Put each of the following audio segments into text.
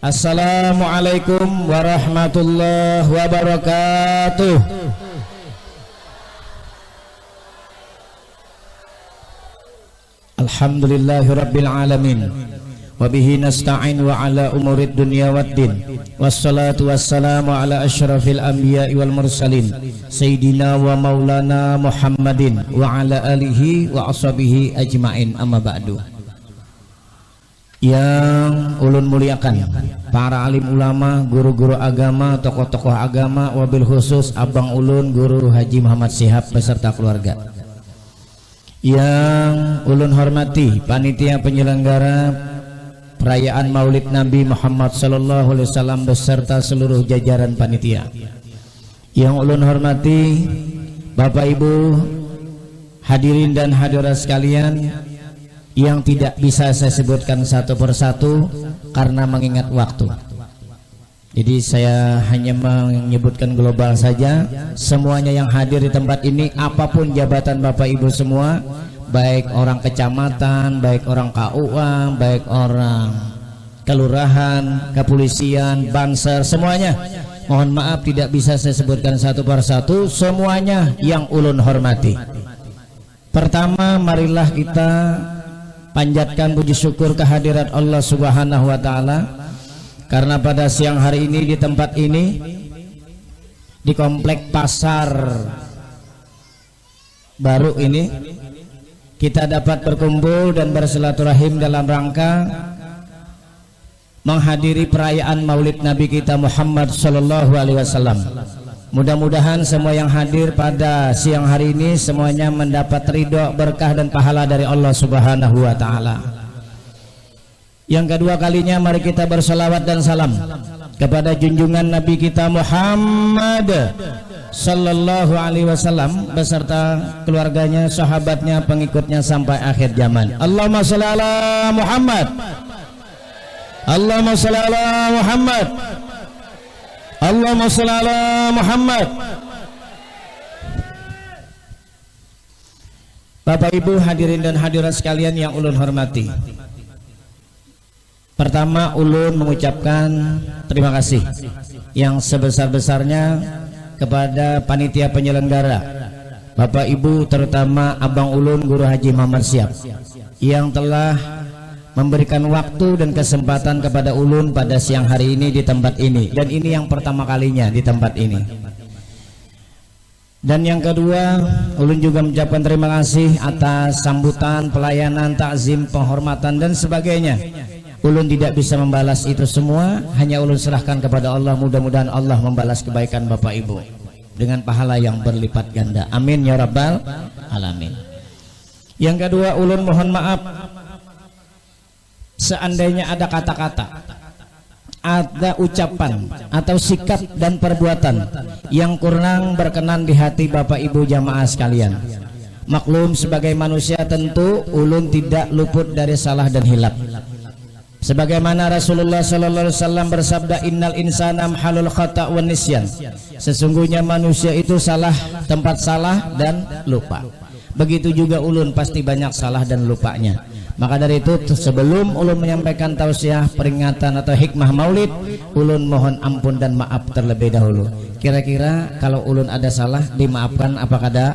Assalamualaikum warahmatullahi wabarakatuh. Alhamdulillahirabbil alamin. Wabihi nasta'in wa ala umurid dunya waddin. Wassalatu wassalamu ala asyrafil anbiya'i wal mursalin Sayyidina wa maulana Muhammadin wa ala alihi wa ashabihi ajma'in, amma ba'du. Yang ulun muliakan para alim ulama, guru-guru agama, tokoh-tokoh agama, wabil khusus abang ulun Guru Haji Muhammad Syihab beserta keluarga. Yang ulun hormati panitia penyelenggara perayaan Maulid Nabi Muhammad sallallahu alaihi wasallam beserta seluruh jajaran panitia. Yang ulun hormati Bapak Ibu hadirin dan hadirat sekalian, yang tidak bisa saya sebutkan satu persatu karena mengingat waktu. Jadi saya hanya menyebutkan global saja. Semuanya yang hadir di tempat ini, apapun jabatan Bapak Ibu semua, baik orang kecamatan, baik orang KUA, baik orang kelurahan, kepolisian, banser, semuanya, mohon maaf tidak bisa saya sebutkan satu persatu. Semuanya yang ulun hormati. Pertama, marilah kita panjatkan puji syukur kehadirat Allah Subhanahu wa taala, karena pada siang hari ini di tempat ini, di komplek pasar baru ini, kita dapat berkumpul dan bersilaturahim dalam rangka menghadiri perayaan Maulid Nabi kita Muhammad sallallahu alaihi wasallam. Mudah-mudahan semua yang hadir pada siang hari ini semuanya mendapat ridho, berkah dan pahala dari Allah Subhanahu wa taala. Yang kedua kalinya, mari kita berselawat dan salam kepada junjungan Nabi kita Muhammad sallallahu alaihi wasallam beserta keluarganya, sahabatnya, pengikutnya sampai akhir zaman. Allahumma shalli ala Muhammad. Allahumma shalli ala Muhammad. Allahumma shalli ala Muhammad. Bapak Ibu hadirin dan hadirat sekalian yang ulun hormati, pertama ulun mengucapkan terima kasih yang sebesar-besarnya kepada panitia penyelenggara, Bapak Ibu, terutama abang ulun Guru Haji Muhammad Syihab yang telah memberikan waktu dan kesempatan kepada ulun pada siang hari ini di tempat ini, dan ini yang pertama kalinya di tempat ini. Dan yang kedua, ulun juga mengucapkan terima kasih atas sambutan, pelayanan, takzim, penghormatan dan sebagainya. Ulun tidak bisa membalas itu semua, hanya ulun serahkan kepada Allah. Mudah-mudahan Allah membalas kebaikan Bapak Ibu dengan pahala yang berlipat ganda, amin ya rabbal alamin. Yang kedua, ulun mohon maaf seandainya ada kata-kata, ada ucapan atau sikap dan perbuatan yang kurang berkenan di hati Bapak Ibu jamaah sekalian. Maklum, sebagai manusia tentu ulun tidak luput dari salah dan hilaf. Sebagaimana Rasulullah sallallahu alaihi wasallam bersabda, innal insana mahalul khata' wan nisyan. Sesungguhnya manusia itu salah, tempat salah dan lupa. Begitu juga ulun pasti banyak salah dan lupanya. Maka dari itu, sebelum ulun menyampaikan tausiah, peringatan atau hikmah maulid, ulun mohon ampun dan maaf terlebih dahulu. Kira-kira kalau ulun ada salah dimaafkan apa kada?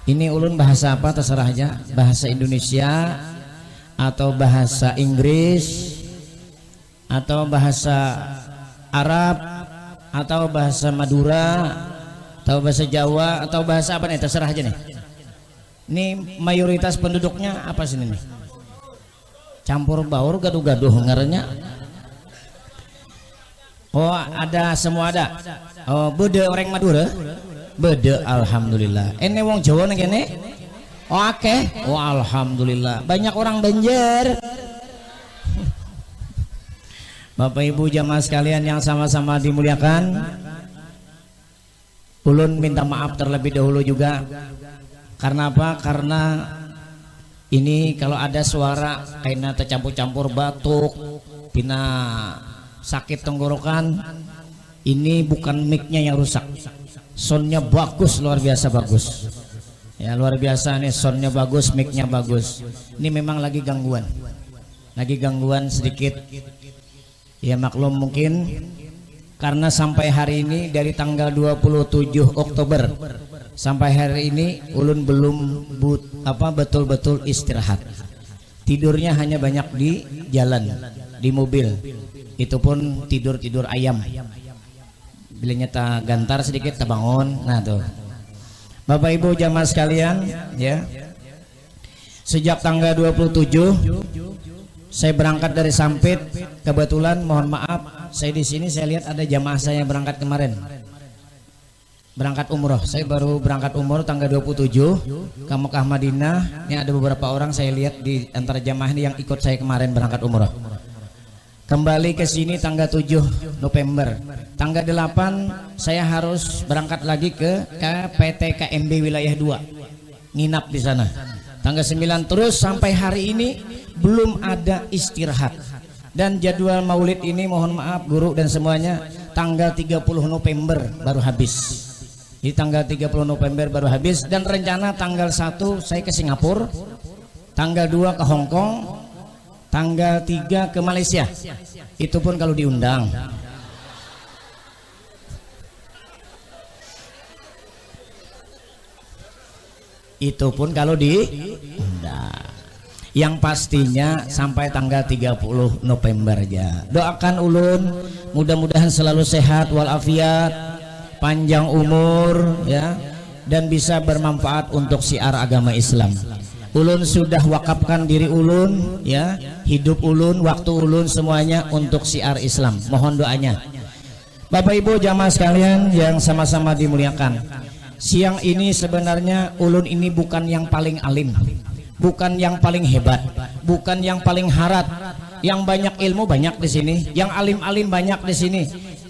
Ini ulun bahasa apa terserah aja, bahasa Indonesia atau bahasa Inggris atau bahasa Arab atau bahasa Madura atau bahasa Jawa atau bahasa apa nih, terserah aja nih. Ini mayoritas penduduknya apa sih ini? Campur baur, gaduh-gaduh ngarenya. Oh, ada, semua ada. Oh, bede orang Madura? Bede, alhamdulillah. Ini wong Jawa nih kene? Oh, akeh. Oh, alhamdulillah. Banyak orang Banjar. Bapak Ibu jamaah sekalian yang sama-sama dimuliakan, ulun minta maaf terlebih dahulu juga. Karena apa? Karena ini kalau ada suara kayaknya tercampur-campur batuk, pina sakit tenggorokan, ini bukan mic-nya yang rusak. Soundnya bagus, luar biasa bagus. Ya, luar biasa nih, soundnya bagus, mic-nya bagus. Ini memang lagi gangguan sedikit Ya maklum mungkin karena sampai hari ini dari tanggal 27 Oktober sampai hari ini ulun belum betul-betul istirahat. Tidurnya hanya banyak di jalan, di mobil. Itu pun tidur ayam. Bila nyata gantar sedikit terbangun. Nah tuh. Bapak Ibu jamaah sekalian, ya. Sejak tanggal 27 saya berangkat dari Sampit. Kebetulan mohon maaf, saya di sini saya lihat ada jamaah saya yang berangkat kemarin. Berangkat umroh. Saya baru berangkat umroh tanggal 27 ke Mekah Madinah. Ini ada beberapa orang saya lihat di antara jamaah ini yang ikut saya kemarin berangkat umroh. Kembali ke sini tanggal 7 November. Tanggal 8 saya harus berangkat lagi ke PTKMB wilayah 2. Nginap di sana. Tanggal 9 terus sampai hari ini belum ada istirahat. Dan jadwal maulid ini mohon maaf guru dan semuanya tanggal 30 November baru habis. Di tanggal 30 November baru habis dan rencana tanggal 1 saya ke Singapura, tanggal 2 ke Hong Kong, tanggal 3 ke Malaysia. Itu pun kalau diundang. Itu pun kalau diundang. Yang pastinya sampai tanggal 30 November aja. Doakan ulun mudah-mudahan selalu sehat walafiat, panjang umur ya, dan bisa bermanfaat untuk syiar agama Islam. Ulun sudah wakafkan diri ulun ya, hidup ulun, waktu ulun semuanya untuk syiar Islam. Mohon doanya. Bapak Ibu jamaah sekalian yang sama-sama dimuliakan. Siang ini sebenarnya ulun ini bukan yang paling alim, bukan yang paling hebat, bukan yang paling harat. Yang banyak ilmu banyak di sini, yang alim-alim banyak di sini.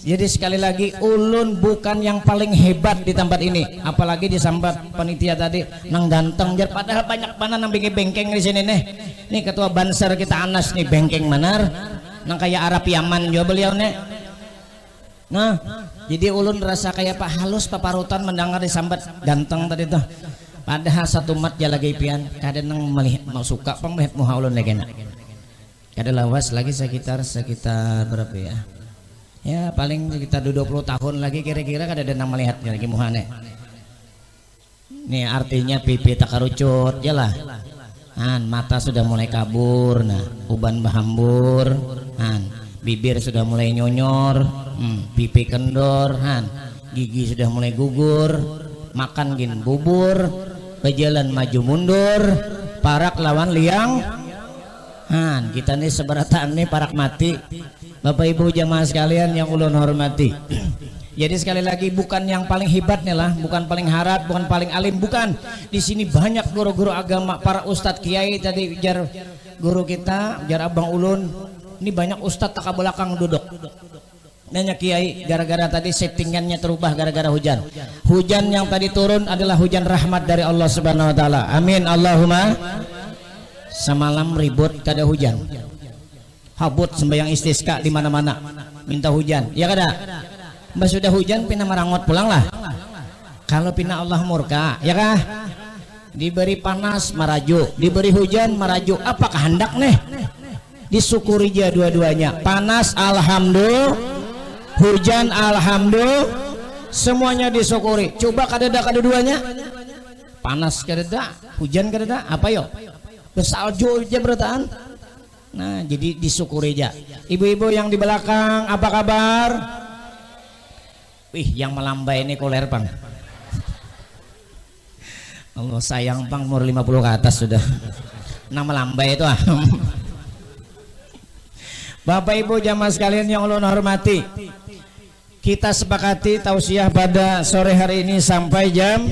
Jadi sekali lagi ulun bukan yang paling hebat di tempat ini, apalagi disambat panitia tadi nang ganteng jar, padahal banyak mana nang bengkeng di sini nih. Nih ketua Banser kita Anas nih bengkeng manar, nang kayak Arab Yaman juga beliau nih. Nah, jadi ulun rasa kayak Pak halus paparutan mendengar disambat ganteng tadi tuh. Padahal satu mat ya lagi pian, kadang nang melihat mau suka pemelihat muha ulun lagi nak. Kada lawas lagi sekitar berapa ya? Ya paling sekitar 20 tahun lagi kira-kira kada ada nang melihat lagi muhane. Nih artinya pipi tak karucut ya lah. Mata sudah mulai kabur, nah uban bahambur, bibir sudah mulai nyonyor, pipi kendor, gigi sudah mulai gugur, makan gin bubur, berjalan maju mundur, parak lawan liang. Kita nih seberataan nih parak mati. Bapak Ibu jamaah sekalian yang ulun hormati. Jadi sekali lagi bukan yang paling hebatnya lah, bukan paling harat, bukan paling alim, bukan. Di sini banyak guru-guru agama, para ustadz kiai tadi jar guru kita, jar abang ulun. Ini banyak ustadz tak belakang duduk. Nanya kiai gara-gara tadi settingannya terubah gara-gara hujan. Hujan yang tadi turun adalah hujan rahmat dari Allah Subhanahu wa taala. Amin Allahumma. Semalam ribut kada hujan. Habut sembahyang istisqa di mana-mana minta hujan. Ya kada? Mbak sudah hujan pina marangot pulang lah. Kalau pina Allah murka, ya kah? Diberi panas marajuk, diberi hujan marajuk. Apa kehendak nih? Disyukuri aja dua-duanya. Panas alhamdulillah, hujan alhamdulillah, semuanya disyukuri. Coba kadeda kedua-duanya. Panas kadeda, hujan kadeda, apa yo? Salju aja bertahan. Nah, jadi disyukuri aja. Ibu-ibu yang di belakang, apa kabar? Wih, yang melambai ini koler pang. Allah sayang pang, umur 50 ke atas sudah. Nah melambai itu Bapak Ibu jamaah sekalian yang Allah hormati, kita sepakati tausiah pada sore hari ini sampai jam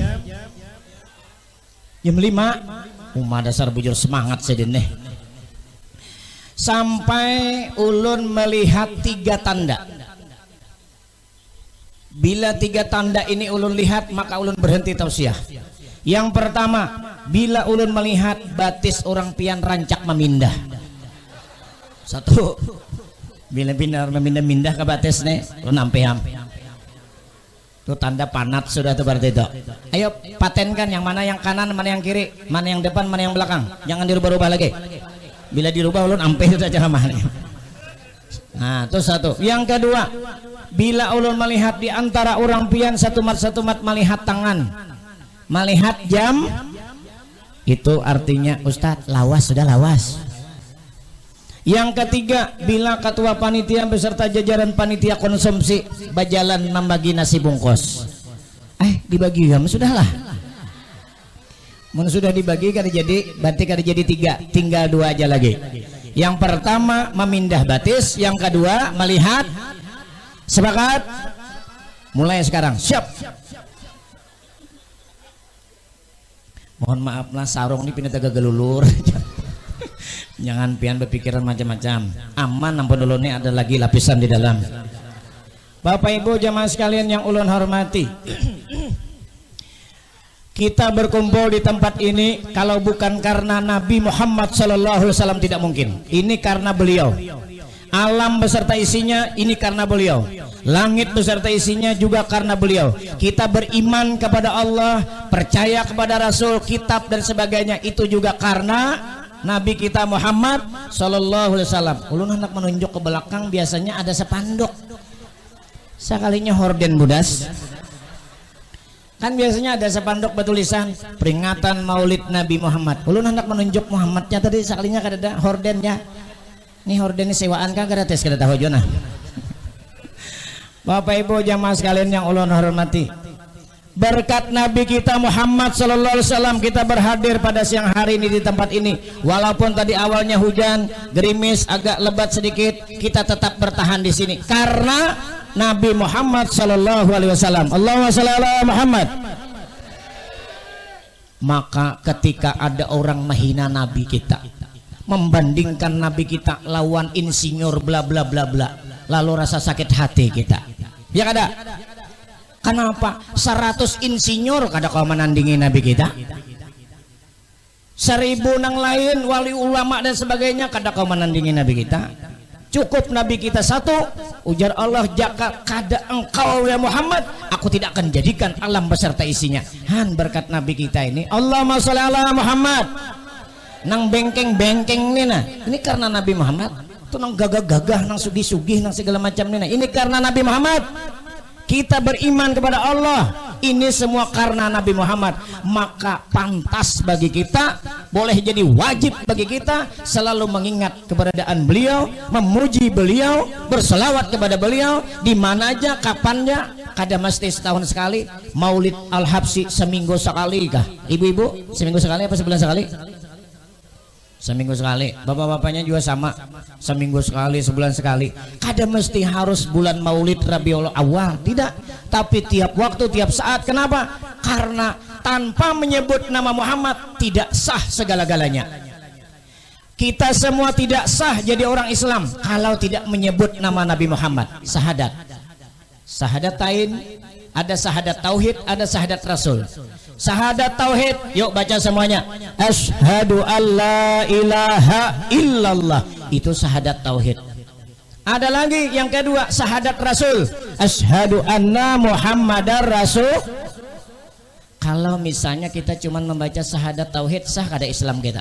5. Umah dasar bujur semangat sedih. Sampai ulun melihat 3 tanda. Bila 3 tanda ini ulun lihat, maka ulun berhenti tausiah. Yang pertama, bila ulun melihat batis orang pian rancak memindah. 1, bila binar memindah-mindah ke batis nih, ulun ampeham. Itu tanda panat sudah tuh berarti itu. Ayo patenkan yang mana yang kanan, mana yang kiri, mana yang depan, mana yang belakang. Jangan dirubah-rubah lagi. Bila dirubah ulun ampeh itu saja mana. Nah, itu satu. Yang kedua, bila ulun melihat di antara orang pian satu mat melihat tangan, melihat jam, itu artinya Ustadz lawas, sudah lawas. Yang ketiga, bila ketua panitia beserta jajaran panitia konsumsi berjalan membagi nasi bungkus, dibagi ya, sudahlah. Mun sudah dibagi kada jadi, berarti kada jadi 3, tinggal 2 aja lagi. Yang pertama memindah batis, yang kedua melihat. Sepakat? Mulai sekarang, siap. Mohon maaf lah, sarung ini pindah gagal lulur. Jangan pian berpikiran macam-macam. Aman, ampun dulu nih, ada lagi lapisan di dalam. Bapak Ibu jamaah sekalian yang ulun hormati, kita berkumpul di tempat ini kalau bukan karena Nabi Muhammad SAW tidak mungkin. Ini karena beliau. Alam beserta isinya ini karena beliau. Langit beserta isinya juga karena beliau. Kita beriman kepada Allah, percaya kepada Rasul, kitab dan sebagainya, itu juga karena Nabi kita Muhammad SAW. Ulun hendak menunjuk ke belakang, biasanya ada spanduk. Sekalinya horden budas. Kan biasanya ada spanduk bertulisan peringatan Maulid Nabi Muhammad. Ulun hendak menunjuk Muhammadnya tadi, sekalinya kada hordennya. Ini horden ini sewaan kan gratis, kada tahu jona. Bapak Ibu jamaah sekalian yang ulun hormati, berkat Nabi kita Muhammad SAW kita berhadir pada siang hari ini di tempat ini. Walaupun tadi awalnya hujan, gerimis, agak lebat sedikit, kita tetap bertahan di sini karena Nabi Muhammad SAW. Allahumma shalli ala Muhammad. Maka ketika ada orang menghina Nabi kita, membandingkan Nabi kita lawan insinyur bla bla bla bla, lalu rasa sakit hati kita. Ya kada? Kenapa? 100 insinyur kada kau menandingi Nabi kita? 1000 nang lain wali ulama dan sebagainya kada kau menandingi Nabi kita? Cukup Nabi kita satu. Ujar Allah, jaka kada engkau ya Muhammad, aku tidak akan jadikan alam beserta isinya. Han, berkat Nabi kita ini, Allahumma sholli ala Muhammad. Nang bengkeng-bengkeng nina, ini karena Nabi Muhammad. Itu nang gagah-gagah, nang sugih-sugih, nang segala macam nina, ini karena Nabi Muhammad. Kita beriman kepada Allah, ini semua karena Nabi Muhammad. Maka pantas bagi kita, boleh jadi wajib bagi kita selalu mengingat keberadaan beliau, memuji beliau, berselawat kepada beliau di mana aja, kapannya. Kada mesti setahun sekali. Maulid Al-Habsyi seminggu sekali kah? Ibu-ibu seminggu sekali apa sebulan sekali? Seminggu sekali. Bapak-bapaknya juga sama, seminggu sekali, sebulan sekali. Kada mesti harus bulan Maulid Rabiul Awal, tidak. Tapi tiap waktu, tiap saat. Kenapa? Karena tanpa menyebut nama Muhammad tidak sah segala-galanya. Kita semua tidak sah jadi orang Islam kalau tidak menyebut nama Nabi Muhammad. Syahadat, syahadatain, ada syahadat tauhid, ada syahadat rasul. Syahadat tauhid, yuk baca semuanya. Asyhadu alla ilaha illallah, itu syahadat tauhid. Ada lagi yang kedua, syahadat rasul. Asyhadu anna Muhammadar rasul. Kalau misalnya kita cuma membaca syahadat tauhid, sah kada Islam kita?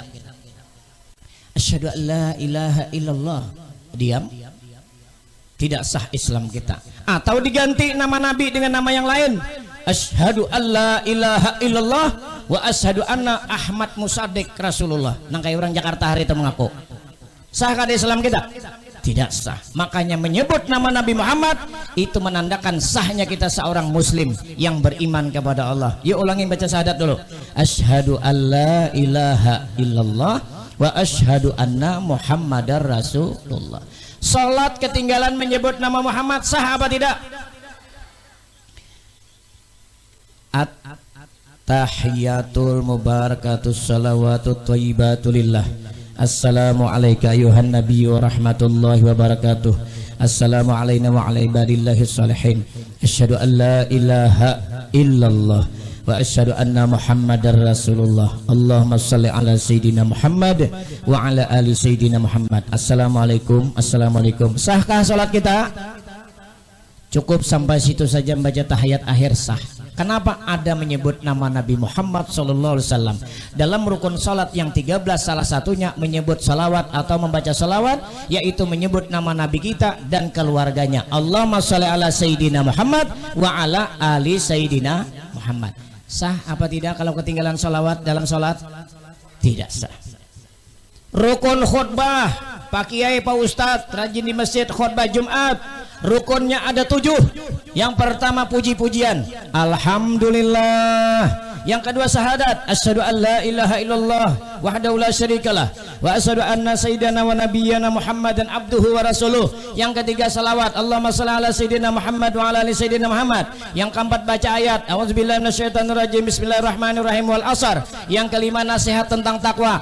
Asyhadu alla ilaha illallah, diam, tidak sah Islam kita. Atau diganti nama Nabi dengan nama yang lain. Asyhadu alla ilaha illallah wa asyhadu anna Ahmad Musaddiq Rasulullah. Nang kayak orang Jakarta hari itu mengaku. Sah kada Islam kita? Tidak sah. Makanya menyebut nama Nabi Muhammad itu menandakan sahnya kita seorang muslim yang beriman kepada Allah. Yuk ulangin baca syahadat dulu. Asyhadu alla ilaha illallah wa asyhadu anna Muhammadar Rasulullah. Salat ketinggalan menyebut nama Muhammad, sah apa tidak? Tahiyatul mubarakatus salawatut thayyibatulillah. Assalamu alayka ayuhan nabiyyu wa rahmatullahi wa barakatuh. Assalamu alayna wa ala ibadillahis salihin. Asyhadu an la ilaha illallah wa asyhadu anna Muhammadar Rasulullah. Allahumma shalli ala sayyidina Muhammad wa ala ali sayyidina Muhammad. Assalamualaikum. Assalamualaikum. Sahkah salat kita? Cukup sampai situ saja membaca tahiyat akhir, sah. Kenapa ada menyebut nama Nabi Muhammad sallallahu alaihi wasallam? Dalam rukun salat yang 13 salah satunya menyebut salawat atau membaca salawat, yaitu menyebut nama Nabi kita dan keluarganya. Allahumma sholli ala Sayyidina Muhammad wa ala ali Sayyidina Muhammad. Sah apa tidak kalau ketinggalan salawat dalam salat? Tidak sah. Rukun khutbah, Pak Kiai, Pak Ustadz rajin di masjid khutbah Jumat, rukunnya ada 7. Yang pertama puji-pujian, alhamdulillah. Yang kedua syahadat, asyhadu an la ilaha illallah wahdahu la syarikalah wa asyhadu anna sayyidana wa nabiyyana Muhammadan abduhu wa rasuluh. Yang ketiga salawat, Allahumma shalli ala sayyidina Muhammad wa ala ali sayyidina Muhammad. Yang keempat baca ayat, a'udzubillahi minasyaitonir rajim, bismillahirrahmanirrahim, wal asar. Yang kelima nasihat tentang takwa,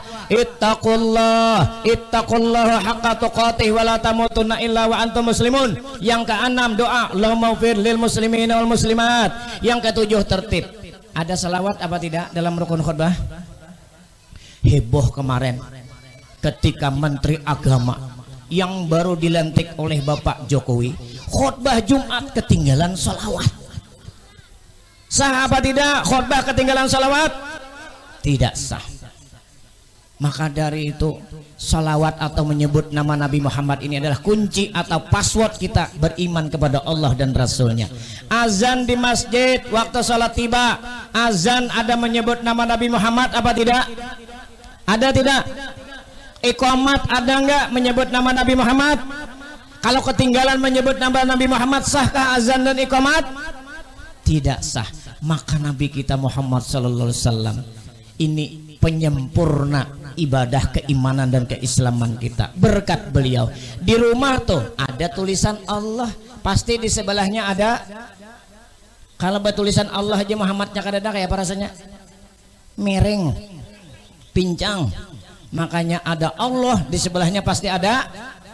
ittaqullaha haqqa tuqatih wa la tamutunna illa wa antum muslimun. Yang keenam doa, Allahumma ighfir lil muslimina wal muslimat. Yang ketujuh tertib. Ada salawat apa tidak dalam rukun khutbah? Heboh kemarin ketika Menteri Agama yang baru dilantik oleh Bapak Jokowi khutbah Jumat ketinggalan salawat. Sah apa tidak khutbah ketinggalan salawat? Tidak sah. Maka dari itu salawat atau menyebut nama Nabi Muhammad ini adalah kunci atau password kita beriman kepada Allah dan Rasulnya. Azan di masjid waktu salat tiba, azan ada menyebut nama Nabi Muhammad apa tidak? Ada tidak? Iqamat ada enggak menyebut nama Nabi Muhammad? Kalau ketinggalan menyebut nama Nabi Muhammad, sahkah azan dan iqamat? Tidak sah. Maka Nabi kita Muhammad sallallahu alaihi wasallam ini penyempurna ibadah keimanan dan keislaman kita. Berkat beliau di rumah tuh ada tulisan Allah, pasti di sebelahnya ada, kalau bertulisan Allah aja Muhammadnya kadang kayak apa rasanya? Miring, pincang. Makanya ada Allah di sebelahnya pasti ada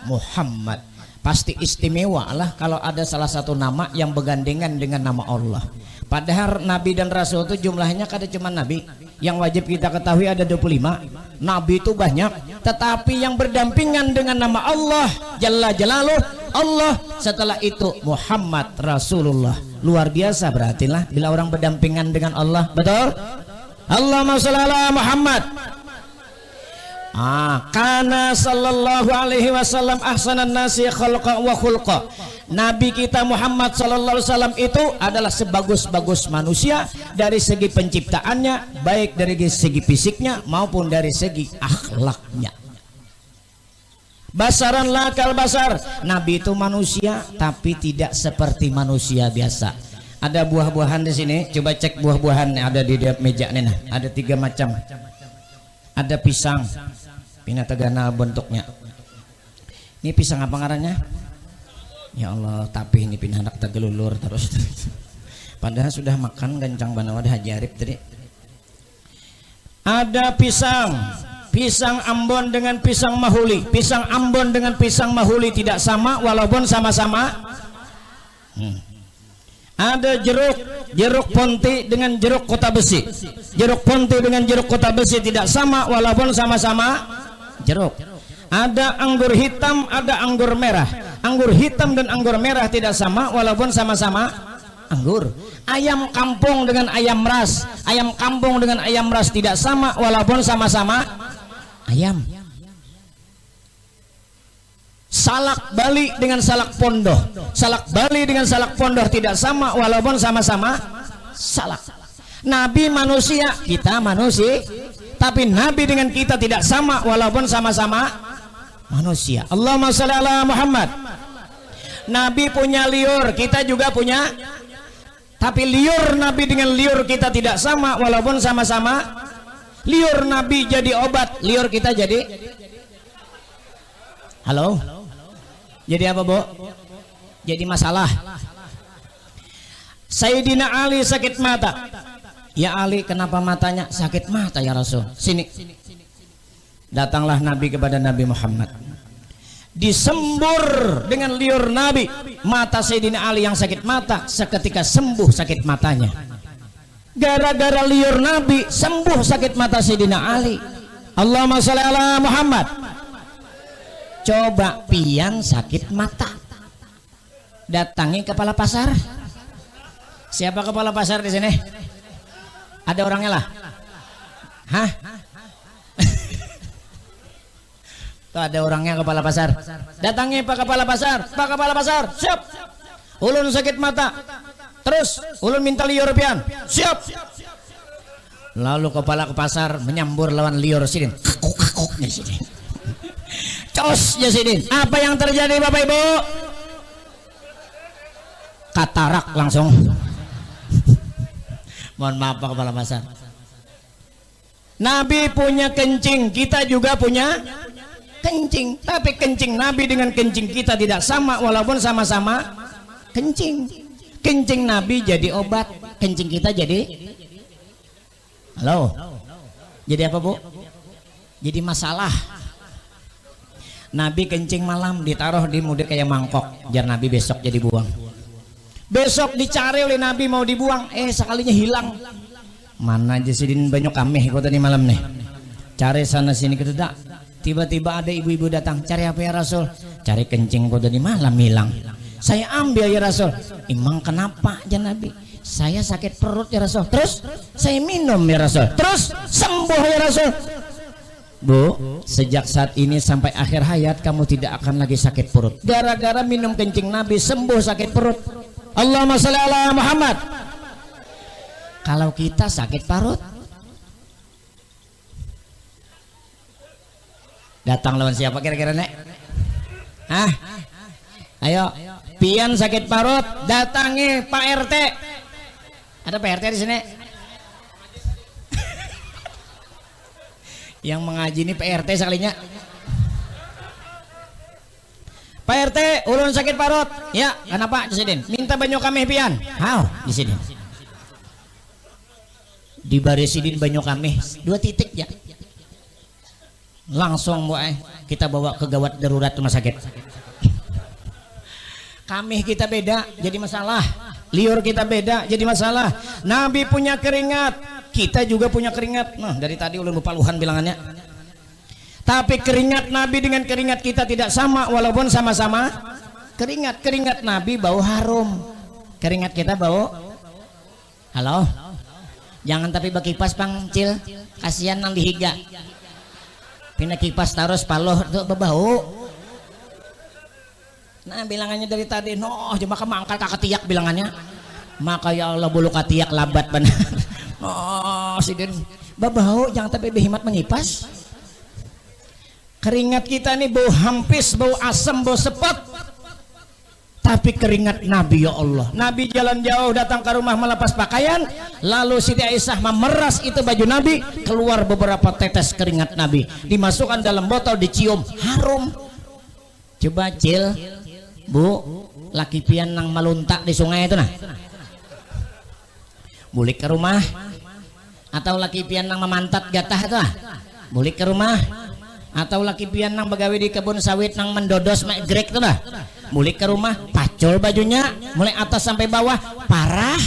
Muhammad. Pasti istimewa lah kalau ada salah satu nama yang bergandengan dengan nama Allah. Padahal Nabi dan Rasul itu jumlahnya kada cuma Nabi. Yang wajib kita ketahui ada 25. Nabi itu banyak, tetapi yang berdampingan dengan nama Allah Jalla Jalaluh, Allah, setelah itu Muhammad Rasulullah. Luar biasa berarti lah bila orang berdampingan dengan Allah. Betul? Allahumma shalli ala Muhammad. Kana sallallahu alaihi wasallam ahsanan nasi khalqa wa khulqa. Nabi kita Muhammad sallallahu alaihi wasallam itu adalah sebagus-bagus manusia dari segi penciptaannya, baik dari segi fisiknya maupun dari segi akhlaknya. Basaran lakal basar. Nabi itu manusia tapi tidak seperti manusia biasa. Ada buah-buahan di sini, coba cek buah-buahan yang ada di meja nih. Nah, ada 3 macam. Ada pisang, pina tegana bentuknya. Ini pisang apa ngarannya? Ya Allah, tapi ini pina anak tegelulur terus. Padahal sudah makan gancang banawa dah hajarib tadi. Ada pisang, pisang Ambon dengan pisang Mahuli. Pisang Ambon dengan pisang Mahuli tidak sama walaupun sama-sama. Ada jeruk Ponti dengan jeruk Kota Besi. Jeruk Ponti dengan jeruk Kota Besi tidak sama walaupun sama-sama jeruk. Ada anggur hitam, ada anggur merah. Anggur hitam dan anggur merah tidak sama walaupun sama-sama anggur. Ayam kampung dengan ayam ras. Ayam kampung dengan ayam ras tidak sama walaupun sama-sama ayam. Salak Bali dengan salak Pondoh. Salak Bali dengan salak Pondoh tidak sama walaupun sama-sama salak. Nabi manusia, kita manusia, tapi Nabi dengan kita tidak sama walaupun sama-sama manusia. Allahumma sholli ala Muhammad. Nabi punya liur, kita juga punya, tapi liur Nabi dengan liur kita tidak sama walaupun sama-sama. Liur Nabi jadi obat, liur kita jadi, halo, jadi apa, Bu? Jadi masalah. Sayyidina Ali sakit mata. Ya Ali, kenapa matanya sakit mata ya Rasul? Sini. Datanglah Nabi kepada Nabi Muhammad. Disembur dengan liur Nabi. Mata Sayyidina Ali yang sakit mata seketika sembuh sakit matanya. Gara-gara liur Nabi sembuh sakit mata Sayyidina Ali. Allahumma sholli ala Muhammad. Coba pian sakit mata, datangi kepala pasar. Siapa kepala pasar di sini? Ada orangnya lah. Hah? Tuh ada orangnya kepala pasar. Datangi Pak Kepala Pasar. Pak Kepala Pasar, siap. Ulun sakit mata. Terus ulun minta liur pian. Siap. Lalu kepala pasar menyambur lawan liur sidin. Kakuk nih sidin. Cos ya sidin. Apa yang terjadi Bapak Ibu? Katarak langsung. Mohon maaf Pak Kepala Pasar. Nabi punya kencing, kita juga punya kencing, tapi kencing Nabi dengan kencing kita tidak sama walaupun sama-sama kencing. Kencing Nabi jadi obat, kencing kita jadi halo. Jadi apa Bu? Jadi masalah. Nabi kencing malam ditaruh di mudik kayak mangkok, jar Nabi besok jadi buang. Besok dicari oleh Nabi mau dibuang, sekalinya hilang. Mana aja sidin banyak kameh kau tadi malam nih. Cari sana sini kededak. Tiba-tiba ada ibu-ibu datang, cari apa ya Rasul? Cari kencing kau tadi malam hilang. Saya ambil ya Rasul. Emang kenapa ya Nabi? Saya sakit perut ya Rasul. Terus saya minum ya Rasul. Terus sembuh ya Rasul. Bu, sejak saat ini sampai akhir hayat kamu tidak akan lagi sakit perut. Gara-gara minum kencing Nabi sembuh sakit perut. Allahumma sholli ala Muhammad. Kalau kita sakit parut, datang lawan siapa kira-kira nek? Hah? Ayo, pian sakit parut, datangi Pak RT. Ada Pak RT di sini? Yang mengaji ini Pak RT sekalinya. Pak RT, ulun sakit parut. Ya, kenapa di sini? Minta banyu kami pian. How? Di sini. Di Barisidin banyu kami 2 titik ya. Langsung Bu kita bawa ke gawat darurat rumah sakit. Kami kita beda jadi masalah. Liur kita beda jadi masalah. Nabi punya keringat, kita juga punya keringat. Nah, dari tadi ulun lupa luhan bilangannya. Tapi keringat Nabi dengan keringat kita tidak sama walaupun sama-sama keringat. Keringat Nabi bau harum. Keringat kita bau halo. Jangan tapi berkipas Pang Cil, kasihan nang dihiga. Pindah kipas taruh paloh tuh bebau. Nah bilangannya dari tadi, cuma kemangkal kaketiak bilangannya. Maka ya Allah bulu katiak labat benar. Sidin bebau, jangan tapi behimat mengipas. Keringat kita nih bau hampis, bau asam, bau sepet. Tapi keringat Nabi ya Allah. Nabi jalan jauh datang ke rumah melepas pakaian, lalu Siti Aisyah memeras itu baju Nabi, keluar beberapa tetes keringat Nabi, dimasukkan dalam botol, dicium, harum. Coba Cil, Bu, laki pian nang meluntak di sungai itu nah. Bulik ke rumah atau laki pian nang memantat gatah itu nah. Bulik ke rumah atau laki pian nang begawe di kebun sawit nang mendodos mek grek itu nah. Mulik ke rumah, pacul bajunya, mulai atas sampai bawah, parah.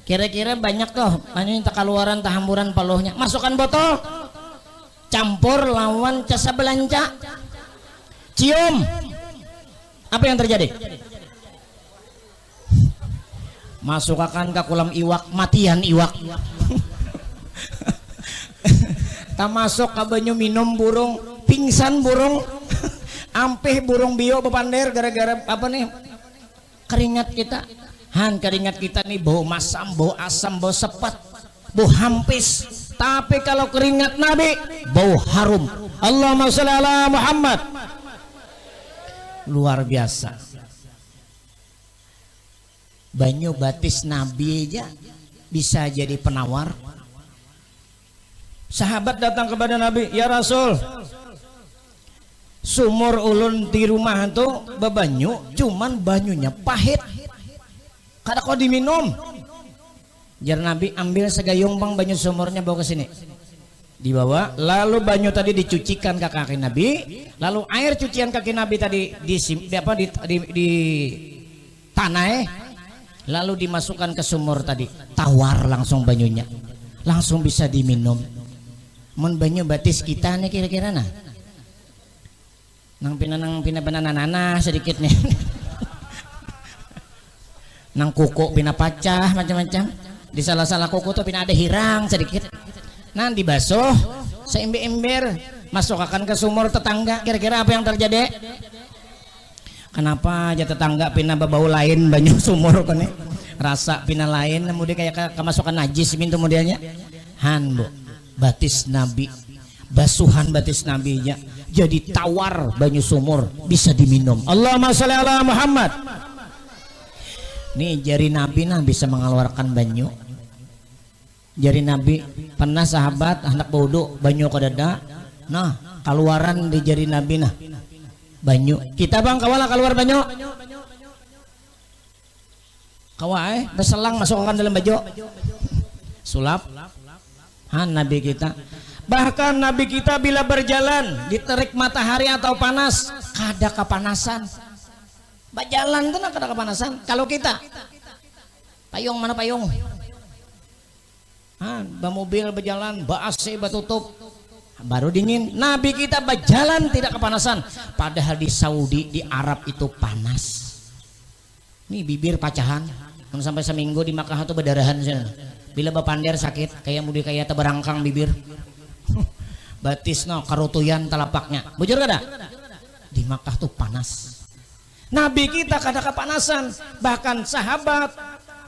Kira-kira banyak tuh, banyak tak keluaran, tak hamburan palohnya. Masukkan botol, campur lawan casa belanja, cium. Apa yang terjadi? Masukkan ke kolam iwak, matian iwak. Tak masuk ke banyu minum burung, pingsan burung. Ampih burung bio bepander gara-gara apa nih keringat kita. Keringat kita nih bau masam, bau asam, bau sepet, bau hampis. Tapi kalau keringat Nabi bau harum. Allahumma sholli ala Muhammad. Luar biasa. Banyu batis Nabi aja bisa jadi penawar. Sahabat datang kepada Nabi, ya Rasul, sumur ulun di rumah itu bebanyu, cuman banyunya pahit. Kada kau diminum. Jar Nabi, ambil segayung bang banyu sumurnya bawa ke sini. Dibawa, lalu banyu tadi dicucikan ke kaki Nabi, lalu air cucian kaki Nabi tadi di tanah, lalu dimasukkan ke sumur tadi. Tawar langsung banyunya, langsung bisa diminum. Mun banyu batis kita nih kira-kira nah. Nang pinanana sedikit nih. nang kuku pina pacah macam-macam, di salah-salah kuku tuh pina ada hirang sedikit, nah dibasuh seember-ember masukkan ke sumur tetangga. Kira-kira apa yang terjadi? Kenapa aja tetangga pina bau lain banyak sumur kene, rasa pina lain, kemudian kayak kemasukan najis mintu kemudiannya han bu batis nabi, basuhan batis nabinya jadi tawar banyu sumur bisa diminum. Allahumma sholli ala Muhammad. Nih jari nabi nah bisa mengeluarkan banyu. Jari nabi pernah sahabat hendak bodoh banyu ke dada, nah keluaran di jari nabi nah banyu. Kita bang kawala keluar banyu kawai berselang masukkan dalam baju sulap han nabi kita. Bahkan nabi kita bila berjalan diterik matahari atau panas kada kepanasan, berjalan tuh kada kepanasan. Kalau kita payung mana payung mobil berjalan AC batutup baru dingin. Nabi kita berjalan tidak kepanasan, padahal di Saudi di Arab itu panas. Nih bibir pacahan sampai seminggu di Makkah itu berdarahan sana. Bila bapander sakit kayak mudi kayak teberangkang bibir batis no karutuyan telapaknya bujur kada di Makkah tuh panas. Nabi kita kada kepanasan. Bahkan sahabat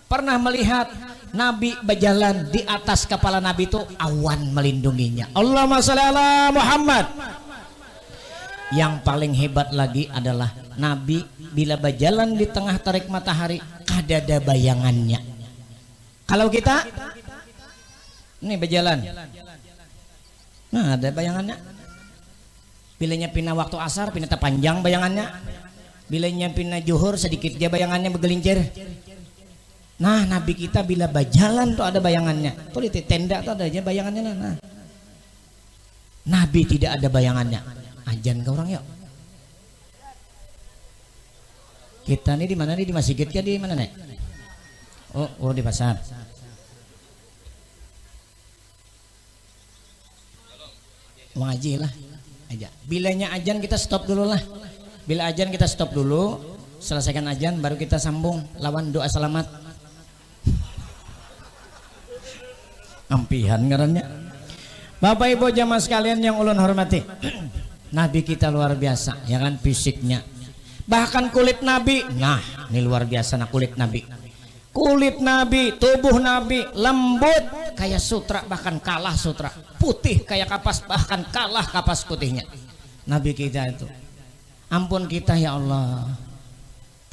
pernah melihat Nabi berjalan di atas kepala Nabi itu awan melindunginya. Allahumma sholli ala Muhammad. Yang paling hebat lagi adalah Nabi bila berjalan di tengah terik matahari kada ada bayangannya. Kalau kita ini berjalan, nah ada bayangannya. Bilanya pindah waktu asar pindah panjang bayangannya. Bilanya pindah juhur sedikit dia bayangannya bergelincir. Nah Nabi kita bila berjalan tuh ada bayangannya. Tuh di tenda tuh ada aja bayangannya. Nah Nabi tidak ada bayangannya. Ajan ke orang yuk. Kita nih di mana nih, di masjid ya di mana nih? Oh di pasar. Mau ngaji lah aja. Bilanya ajan kita stop dulu lah. Bila ajan kita stop dulu, selesaikan ajan baru kita sambung lawan doa selamat. Ampihan ngarannya. Bapak Ibu jamaah sekalian yang ulun hormati. Nabi kita luar biasa ya kan fisiknya. Bahkan kulit Nabi, nah ini luar biasa nah kulit Nabi. Kulit Nabi, tubuh Nabi lembut kayak sutra, bahkan kalah sutra. Putih kayak kapas, bahkan kalah kapas putihnya Nabi kita itu. Ampun kita ya Allah,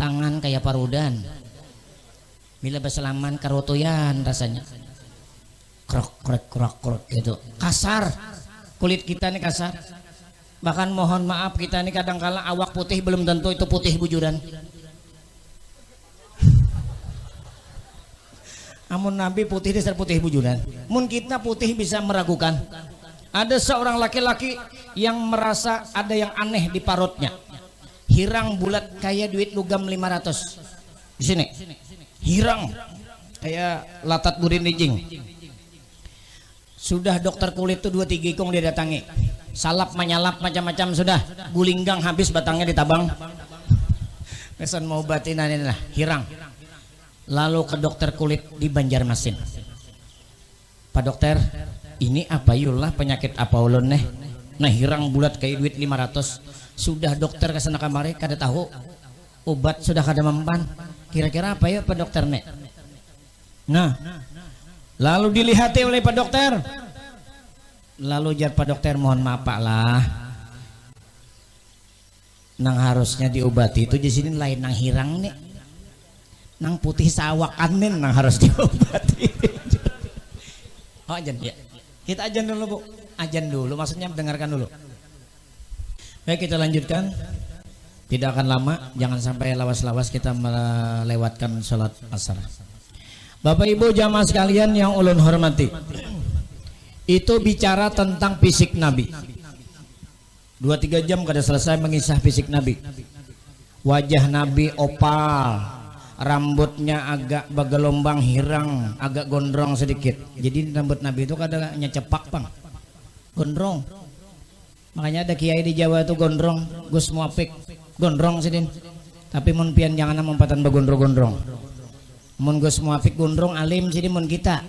tangan kayak parudan, bila berselaman karutuyan rasanya, krok krok krok krok gitu, kasar. Kulit kita ini kasar. Bahkan mohon maaf kita ini kadang-kala awak putih belum tentu itu putih bujuran. Amun Nabi putih dasar putih bujuran. Mun kita putih bisa meragukan. Ada seorang laki-laki yang merasa ada yang aneh di parutnya. Hirang bulat kayak duit lugam 500. Di sini. Hirang kayak latat burin lijing. Sudah dokter kulit tuh 2-3 kong dia datangi. Salap menyalap macam-macam sudah. Gulinggang habis batangnya ditabang. Pesan mau batinan ini lah, hirang. Lalu ke dokter kulit di Banjarmasin. Pak dokter, ini apa yulah penyakit apa ulun neh? Nah hirang bulat kayak duit 500. Sudah dokter kesana kamari kada tahu. Obat sudah kada mempan. Kira-kira apa ya Pak dokter nek? Nah, lalu dilihati oleh Pak dokter. Lalu jar Pak dokter mohon maaf Pak lah. Nang harusnya diobati itu di sini lain nang hirang nih. Nang putih sawakan nih nang harus diobati. Oh ajan ya. Kita ajan dulu Bu. Ajan dulu maksudnya dengarkan dulu. Baik kita lanjutkan. Tidak akan lama, jangan sampai lawas-lawas kita melewatkan sholat asar. Bapak Ibu jamaah sekalian yang ulun hormati, itu bicara tentang fisik Nabi. 2-3 jam kada selesai mengisah fisik Nabi. Wajah Nabi opal, rambutnya agak bergelombang hirang, agak gondrong sedikit. Jadi rambut Nabi itu kada nyecepak bang, gondrong. Makanya ada kiai di Jawa itu gondrong, Gus Muafik, gondrong sidin. Tapi mun pian jangan nampatan begondrong-gondrong. mun Gus Muafik gondrong alim jadi mun kita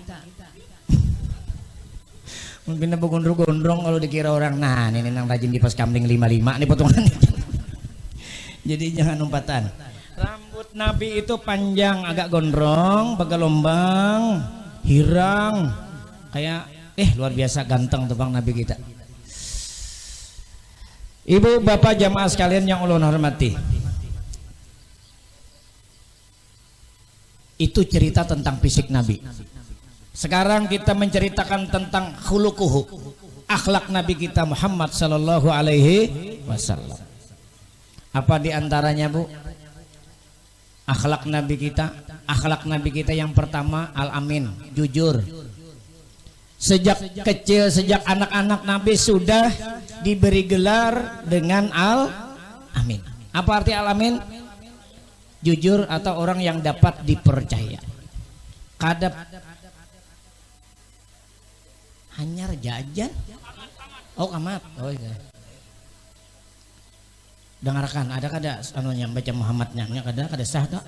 mungkin apa gondrong kalau dikira orang nah ini nang rajin di pas kamling 55 nih potongan. Jadi jangan umpatan. Rambut Nabi itu panjang agak gondrong begelombang hirang kayak luar biasa ganteng tuh Bang Nabi kita. Ibu bapak jamaah sekalian yang ulun hormati, itu cerita tentang fisik Nabi. Sekarang kita menceritakan tentang khuluquhu, akhlak Nabi kita Muhammad sallallahu alaihi wasallam. Apa diantaranya Bu? Akhlak Nabi kita. Akhlak Nabi kita yang pertama al-amin, jujur. Sejak kecil, sejak anak-anak Nabi sudah diberi gelar dengan al-amin. Apa arti al-amin? Jujur atau orang yang dapat dipercaya. Kadap hanyar jajan. Oh amat. Oh iya. Dengarkan, ada kada anunya baca Muhammadnya, kada sah tak?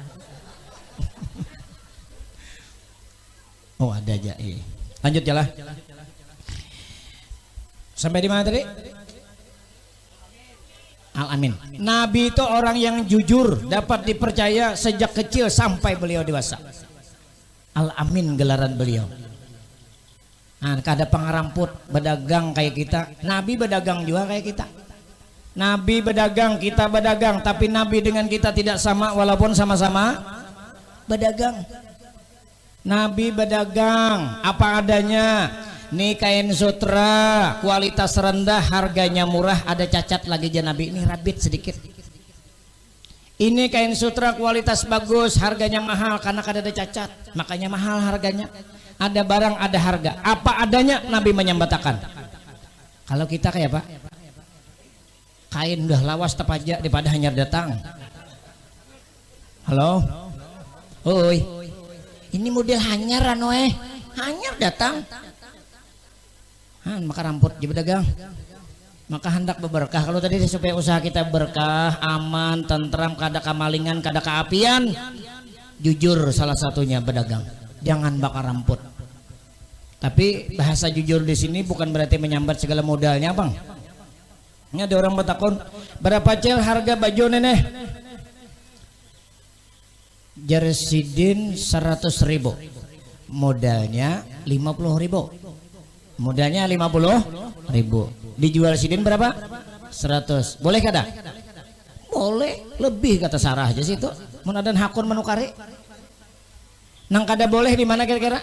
Oh ada aja. Lanjut jalan. Sampai di mana tadi? Al-amin. Nabi itu orang yang jujur, dapat dipercaya sejak kecil sampai beliau dewasa. Al-amin gelaran beliau. Nah, kada pangaramput berdagang kayak kita. Nabi berdagang juga kayak kita. Nabi berdagang, kita berdagang, tapi Nabi dengan kita tidak sama walaupun sama-sama berdagang. Nabi berdagang apa adanya. Nih kain sutra kualitas rendah, harganya murah, ada cacat lagi aja Nabi ini rabit sedikit. Ini kain sutra kualitas bagus, harganya mahal karena kada ada cacat, makanya mahal harganya. Ada barang, ada harga. Apa adanya Nabi menyambatakan. Kalau kita kayak Pak, kain udah lawas tepaja daripada hanya datang. Halo, oi, ini model hanyar hanyar datang. Maka ramput jadi dagang, maka hendak berberkah. Kalau tadi supaya usaha kita berkah, aman, tentram, kada kamalingan, kada keapian, jujur salah satunya berdagang. Jangan bakar ramput. Tapi bahasa jujur di sini bukan berarti menyambat segala modalnya, Bang. Ini ada orang bertakon, berapa cel harga baju neneh? Jersidin 100.000, modalnya 50.000. Modalnya 50.000, dijual sidin berapa? 100. Boleh kada? Boleh, lebih kata Sarah aja situ. Mun adan hakun menukari. Nang kada boleh di mana kira-kira?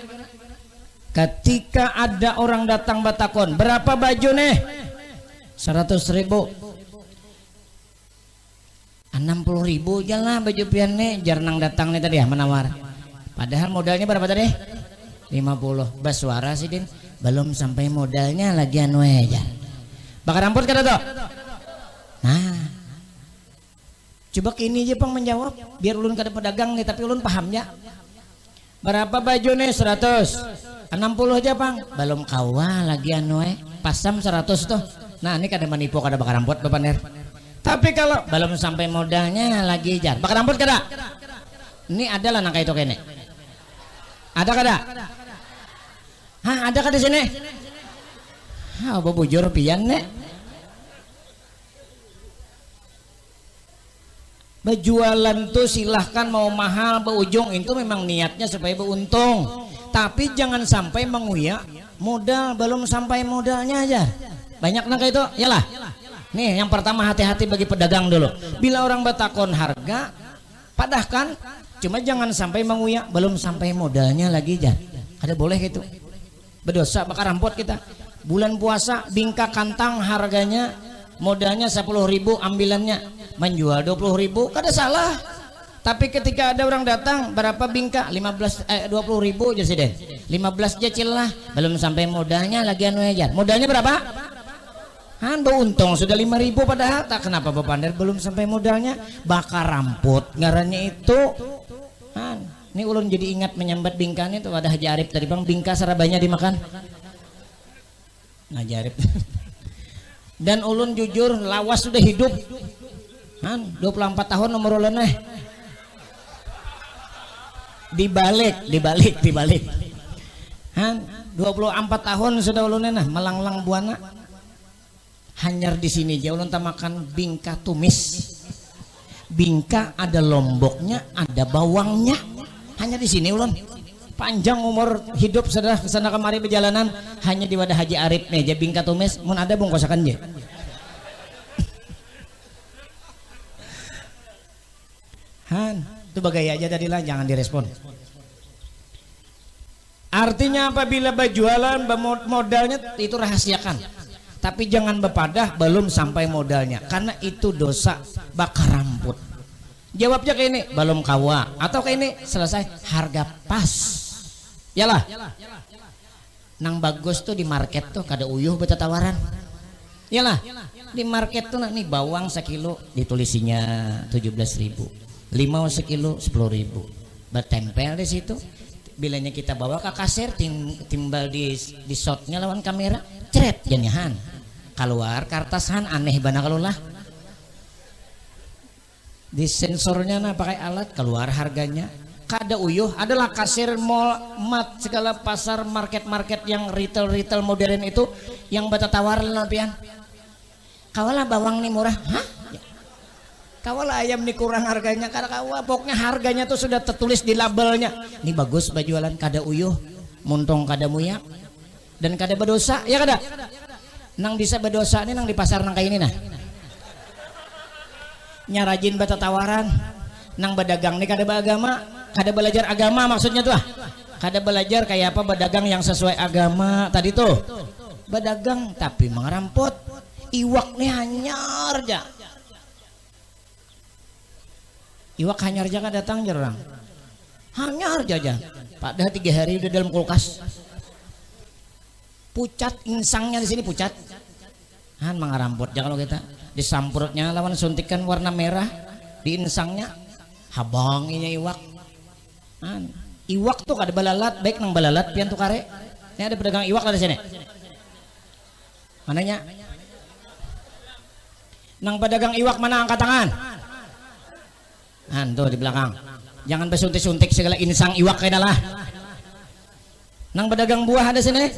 Ketika ada orang datang batakon, berapa baju nih? 100.000. 60.000 jalan baju pian nih, jarnang datang nih tadi ya menawar. Padahal modalnya berapa tadi? 50. Baswara sidin. Belum sampai modalnya lagi anu aja. Bakar ramput kada tuh? Nah, coba kini aja Pang menjawab, biar ulun kada pedagang nih tapi ulun pahamnya. Berapa baju nih? 100. 60 aja Pang. Belum kawa lagi anu pasam 100 tuh. Nah ini kada menipu, kada bakar ramput Bapak Ner. Tapi kalau belum sampai modalnya lagi jar, bakar ramput kada? Ini adalah nangka itu kene. Ada kada? Hah, ada kan di sini? Ah, bujur pian nek. Berjualan tuh silahkan mau mahal berujung itu memang niatnya supaya beruntung. Tapi jangan sampai menguyak modal belum sampai modalnya aja. Banyak nangka itu, yalah. Nih yang pertama hati-hati bagi pedagang dulu. Bila orang bertakon harga, padahkan cuma jangan sampai menguyak belum sampai modalnya lagi aja. Ada boleh gitu. Berdosa bakar ramput kita. Bulan puasa bingka kantang harganya modalnya 10.000 ambilannya, menjual 20.000 kada salah. Tapi ketika ada orang datang berapa bingka 20.000 aja sih deh, 15 jecil lah belum sampai modalnya lagi anu aja. Modalnya berapa? Beruntung sudah 5.000 padahal tak kenapa Bapak Ander belum sampai modalnya bakar ramput ngarannya itu. Ini ulun jadi ingat menyambat bingkanya tuh ada Haji Arif tadi Bang, bingka sarabanya dimakan. Haji Arif. Dan ulun jujur lawas sudah hidup. 24 tahun nomor ulun dibalik. Han 24 tahun sudah ulun nah melanglang buana. Hanyar di sini aja ulun makan bingka tumis. Bingka ada lomboknya, ada bawangnya. Hanya di sini ulun. Panjang umur hidup sudah kesana kemari perjalanan hanya di wadah Haji Arif nih aja bingka tumis mun ada bungkosakan je. Han, itu bagaya aja tadilah jangan direspon. Artinya apabila berjualan modalnya itu rahasiakan. Tapi jangan bepadah belum sampai modalnya karena itu dosa bakar ramput. Jawabnya kayak ini belum kawa atau kayak ini selesai harga pas. Yalah. Nang bagus tuh di market tuh kada uyuh beta tawaran. Yalah. Di market tuh nih bawang sekilo ditulisinya 17.000. Limau sekilo 10.000. Bertempel di situ. Bilanya kita bawa ke kasir timbal di shotnya lawan kamera ceret janyahan keluar kartasan aneh bana kalulah di sensornya nah pakai alat keluar harganya kada uyuh adalah kasir mall mat segala pasar market yang retail modern itu yang bata tawar lebihan kawalah bawang nih murah hah kawalah ayam nih kurang harganya karena kawa pokoknya harganya tuh sudah tertulis di labelnya ini bagus bajualan kada uyuh muntong kada muyak dan kada berdosa ya kada nang bisa berdosa nih nang di pasar nang kayak ini nah nyarajin bata tawaran nang berdagang nih kada beragama kada belajar agama maksudnya tuh kada belajar kayak apa berdagang yang sesuai agama tadi tuh berdagang tapi mengeramput iwak nih hanyar aja iwak hanyar jangan datang jarang hanyar jajan padahal 3 hari udah dalam kulkas pucat insangnya di sini pucat han mangaramput jangan lo kita disamprotnya lawan suntikan warna merah di insangnya habanginya iwak han iwak tuh kada balalat baik nang balalat pian tuh kare ini ada pedagang iwak ada sini mananya nang pedagang iwak mana angkat tangan tuh di belakang jangan bersuntik-suntik segala insang iwak kayak lah nang pedagang buah ada sini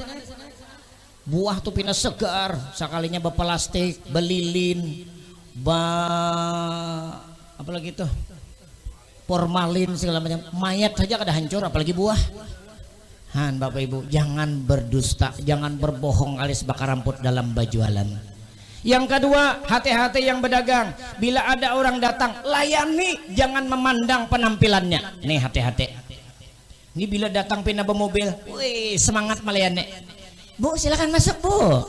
buah tuh pina segar sekalinya berplastik belilin apalagi tuh formalin segala macam mayat saja kada hancur apalagi buah han bapak ibu jangan berdusta jangan berbohong alias bakar ramput dalam bajualan. Yang kedua, hati-hati yang berdagang. Bila ada orang datang, layani, jangan memandang penampilannya. Nih hati-hati. Ini bila datang pindah bermobil, wih semangat melayani. Bu silakan masuk bu.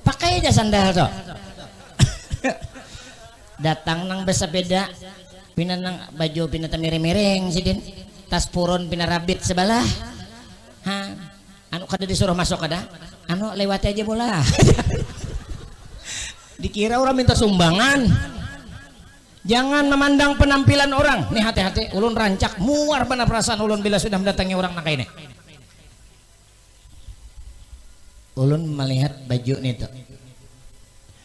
Pakai aja sandal tuh. Datang nang bersepeda, pindah nang baju pindah miring-miring sidin. Tas purun pindah rabit sebelah. Anu kada disuruh masuk kada. Anu lewati aja bola. Dikira orang minta sumbangan. Jangan memandang penampilan orang. Nih hati-hati ulun rancak muar benar perasaan ulun bila sudah mendatangi orang nak ini. Ulun melihat baju nih tuh.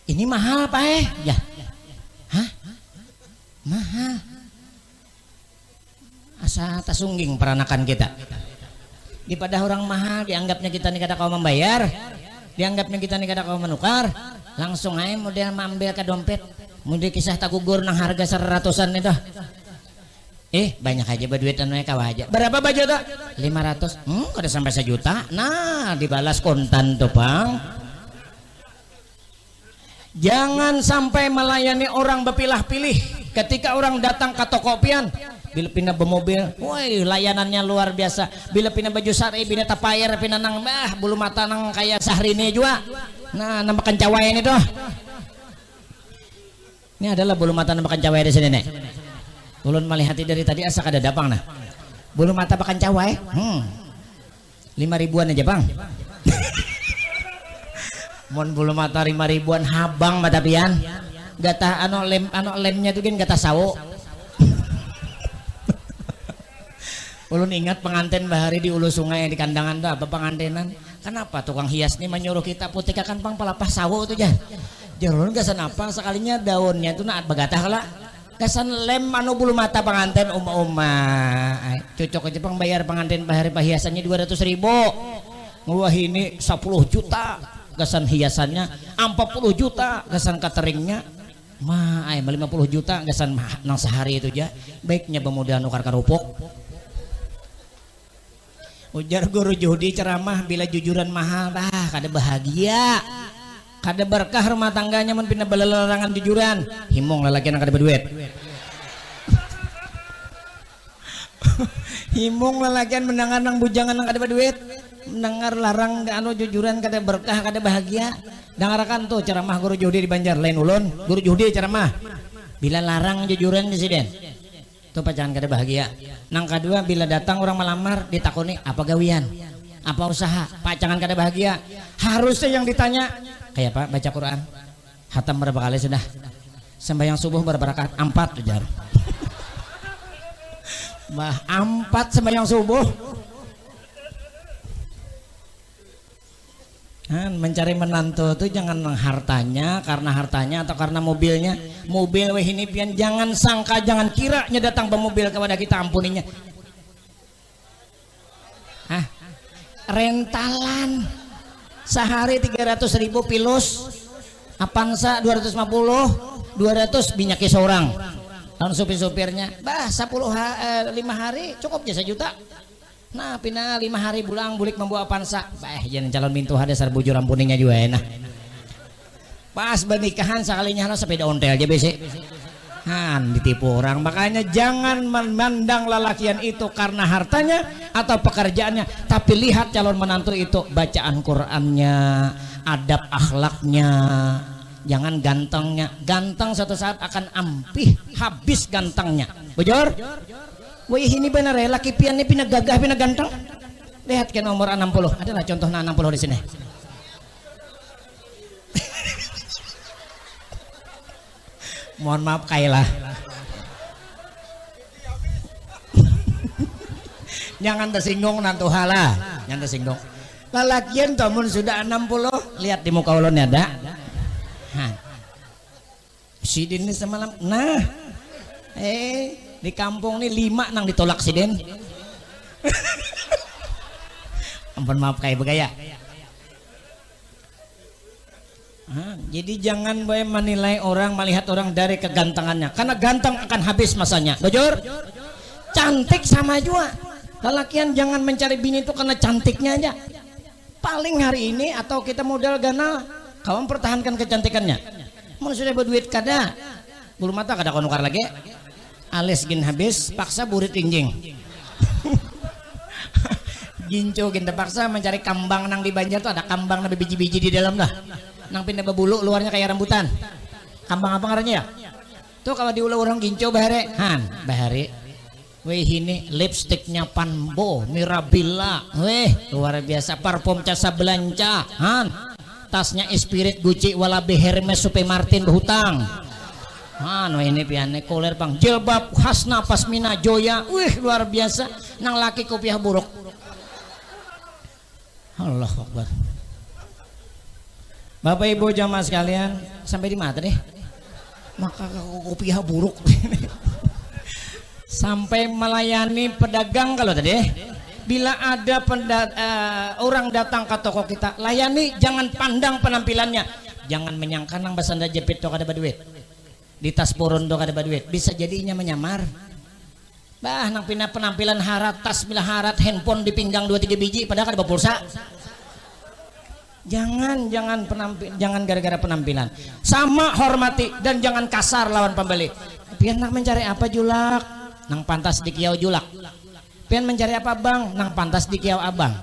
Ini mahal pak ya. Hah? Mahal. Asa tasungging peranakan kita. Daripada orang mahal dianggapnya kita nih kada kau membayar. Dianggapnya kita nih kada kau menukar. Langsung aja model mambil ke dompet model kisah tak gugur nang harga 100-an itu banyak aja berduitan mereka aja berapa baju tuh 500 kada sampai 1 juta nah dibalas kontan tuh bang jangan sampai melayani orang berpilah-pilih ketika orang datang ke toko pian bila pindah bermobil woi layanannya luar biasa bila pindah baju sari pindah tapayar pindah nang bulu mata nang kayak Syahrini juga nah namakan cawai ini tuh ini adalah bulu mata namakan cawai di sini nih ulun melihat dari tadi asa kada dapang nah bulu mata makan cawai 5.000-an aja bang mon bulu mata 5.000-an habang mata pian gata lemnya tuh kan gata sawo ulun ingat pengantin bahari di ulu sungai di kandangan tuh apa pengantinan kenapa tukang hias nih menyuruh kita putihkan pang palapah sawo tuh jah ulun gak senapa sekalinya daunnya itu naat begatah lah Kesan lem anu bulu mata pengantin cocok aja pang bayar pengantin bahari pahiasannya 200.000. Wah ini 10 juta kesan hiasannya, 40 juta kesan cateringnya, 50 juta kesan nang sehari itu aja. Baiknya pemuda nukar karupok. Ujar guru Judi ceramah bila jujuran mahal kada bahagia. Kada berkah rumah tangganya mun pindah belelarangan jujuran. Himong lalakian kada berduit. Himong lalakian mendengar nang bujangan nang kada berduit. Mendengar larang anu jujuran kada berkah kada bahagia. Dengarkan tuh ceramah guru Judi di Banjar lain ulun. Guru Judi ceramah. Bila larang jujuran presiden. Tuh pacaran kada bahagia. Nang kedua bila datang orang melamar ditakoni apa gawian? Apa usaha? Pacangan kada bahagia. Harusnya yang ditanya kayak Pak baca Quran hatam berapa kali sudah, sembahyang subuh berapa rakaat? 4 ujar. Bah 4 sembahyang subuh. Mencari menantu itu jangan hartanya, karena hartanya atau karena mobilnya. Mobil weh ini pian jangan sangka, jangan kiranya datang pemobil kepada kita ampuninya. Rentalan sehari 300.000 pilus, Avanza 250, 200 minyaknya seorang. Tahun supir-supirnya, 5 hari cukup jasa juta. Nah pina 5 hari bulang bulik membawa Avanza. Jangan calon mintu ada sarbujur ampuningnya juga enak. Pas bernikahan sekalinya sepeda ontel aja besi. Ditipu orang. Makanya jangan memandang lelakian itu karena hartanya atau pekerjaannya, tapi lihat calon menantu itu bacaan Qurannya, adab akhlaknya. Jangan gantengnya. Ganteng suatu saat akan ampih, habis gantengnya. Bujur? Wih ini benar ya, laki pian ini pina gagah pina ganteng. Lihat ke nomor 60. Adalah contohnya 60 di sini. Mohon maaf Kailah. Jangan tersinggung nantu hala. Jangan tersinggung. Lalakian tamun sudah 60, lihat di muka ulun ada. Sidin ini semalam. Nah. Di kampung ini 5 nang ditolak Sidin. Ampun maaf kayak begaya. Jadi jangan menilai orang, melihat orang dari kegantengannya, karena ganteng akan habis masanya. Bujur? Cantik sama juga. Lelakian jangan mencari bini itu karena cantiknya aja. Paling hari ini atau kita modal ganal, kawan pertahankan kecantikannya. Mau sudah berduit kada, bulu mata kada konukar lagi. Alis gin habis, paksa burit injing. Ginco gin terpaksa mencari kambang nang di Banjar tuh ada kambang nabi biji-biji di dalam dah. Nang pindah bebulu luarnya kayak rambutan. Kambang apa ngarannya ya? Tuh kalau diulah orang ginco bahare, bahare. Weh ini lipstiknya Panbo, Mirabilla. Weh luar biasa, parfum Casa Blanca. Tasnya Spirit Gucci Walabe Hermes Supe Martin berhutang. Ini piane koler bang, jilbab Hasna Pasmina Joya. Wih luar biasa, nang laki kopiah buruk. Allah Akbar. Bapak Ibu jamaah sekalian, sampai di mata deh. Maka kopiah buruk. Sampai melayani pedagang kalau tadi. Bila ada orang datang ke toko kita, layani, jangan pandang penampilannya. Jangan menyangka nang basanda jepit to kada baduit. Di tas poron to kada baduit. Bisa jadinya menyamar. Nang penampilan harat, tas bila harat, handphone di pinggang 2-3 biji padahal kada pulsa. Jangan gara-gara penampilan. Sama hormati dan jangan kasar lawan pembeli. Pian nak mencari apa julak? Nang pantas di kiau julak. Pian mencari apa bang? Nang pantas di kiau abang.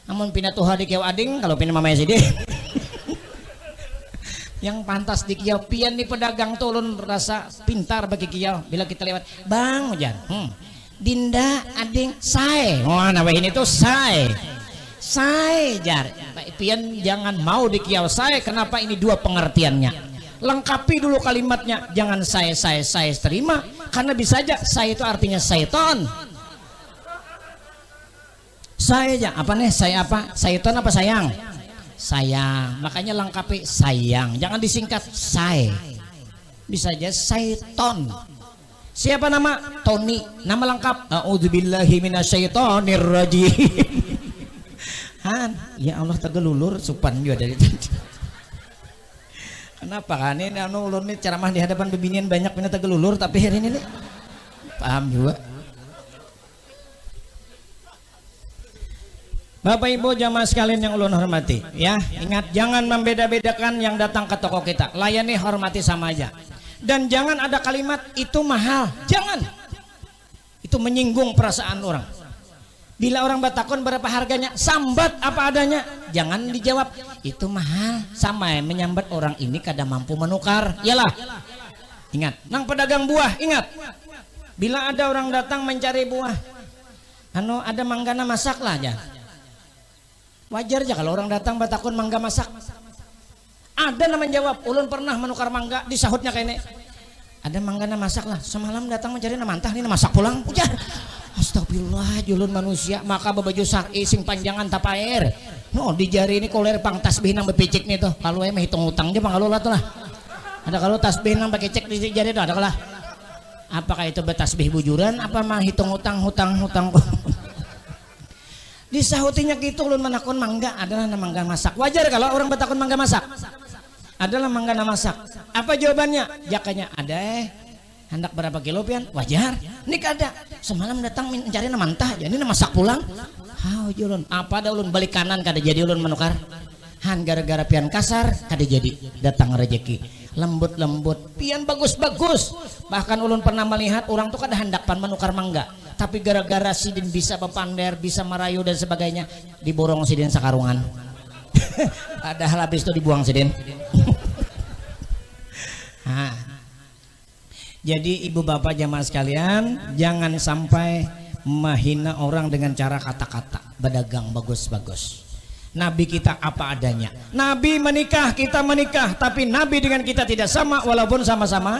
Namun pindah tuha di kiau ading, kalau pindah mamanya sidi. Yang pantas di kiau pian di pedagang tolon rasa pintar bagi kiau. Bila kita lewat, bang hujan. Dinda ading say. Nah ini tuh say. Say jar, pian jangan mau di kiau say. Kenapa ini dua pengertiannya? Lengkapi dulu kalimatnya. Jangan saya terima, karena bisa aja saya itu artinya syaitan. Saya aja apa nih? Saya apa? Syaitan apa sayang? Sayang. Makanya lengkapi sayang. Jangan disingkat say. Bisa aja syaitan. Siapa nama? Tony. Nama lengkap a'udzubillahi minasyaitonirrajim. Han, ya Allah tegelulur supan juga dari tadi. Kenapa kan ini anu ulun nih ceramah di hadapan bebinian banyak punya tegelulur tapi hari ini nih paham juga. Bapak Ibu jamaah sekalian yang ulun hormati, ya ingat jangan membeda-bedakan yang datang ke toko kita, layani hormati sama aja. Dan jangan ada kalimat itu mahal, jangan. Itu menyinggung perasaan orang. Bila orang batakon berapa harganya, sambat apa adanya, jangan dijawab itu mahal, sama menyambat orang ini kada mampu menukar. Yalah. Ingat, nang pedagang buah, ingat. Bila ada orang datang mencari buah, ada manggana masak lah aja. Wajar aja kalau orang datang batakon mangga masak. Ada namanya jawab, ulun pernah menukar mangga di sahutnya kayaknya. Ada manggana masak lah, semalam datang mencari namantah ini masak pulang. Ujar. Astagfirullah julun manusia maka babaju syar'i sing panjangan tapair. No di jari ini koler pang tasbih nang bepicik nih tuh. Kalau emang hitung utang dia pang lah tuh lah. Ada kalau tasbih nang pakai cek di jari tuh ada kalah. Apakah itu betasbih bujuran apa mah hitung utang hutang. Disahutinya gitu ulun manakon mangga adalah mangga masak. Wajar kalau orang batakon mangga masak. Adalah mangga masak. Apa jawabannya? Jakanya ada hendak berapa kilo pian? Wajar. Ini kada. Semalam datang mencari namantah jadi masak pulang. Hau julun. Apa ada ulun balik kanan kada jadi ulun menukar. Han gara-gara pian kasar kada jadi datang rezeki. Lembut-lembut, pian bagus-bagus. Bahkan ulun pernah melihat orang tuh kada hendak pan menukar mangga. Tapi gara-gara sidin bisa bepander, bisa merayu dan sebagainya, diborong sidin sakarungan. Padahal habis itu dibuang sidin. Nah, jadi ibu bapak jamaah sekalian, jangan sampai menghina orang dengan cara kata-kata. Berdagang bagus-bagus. Nabi kita apa adanya. Nabi menikah, kita menikah, tapi Nabi dengan kita tidak sama walaupun sama-sama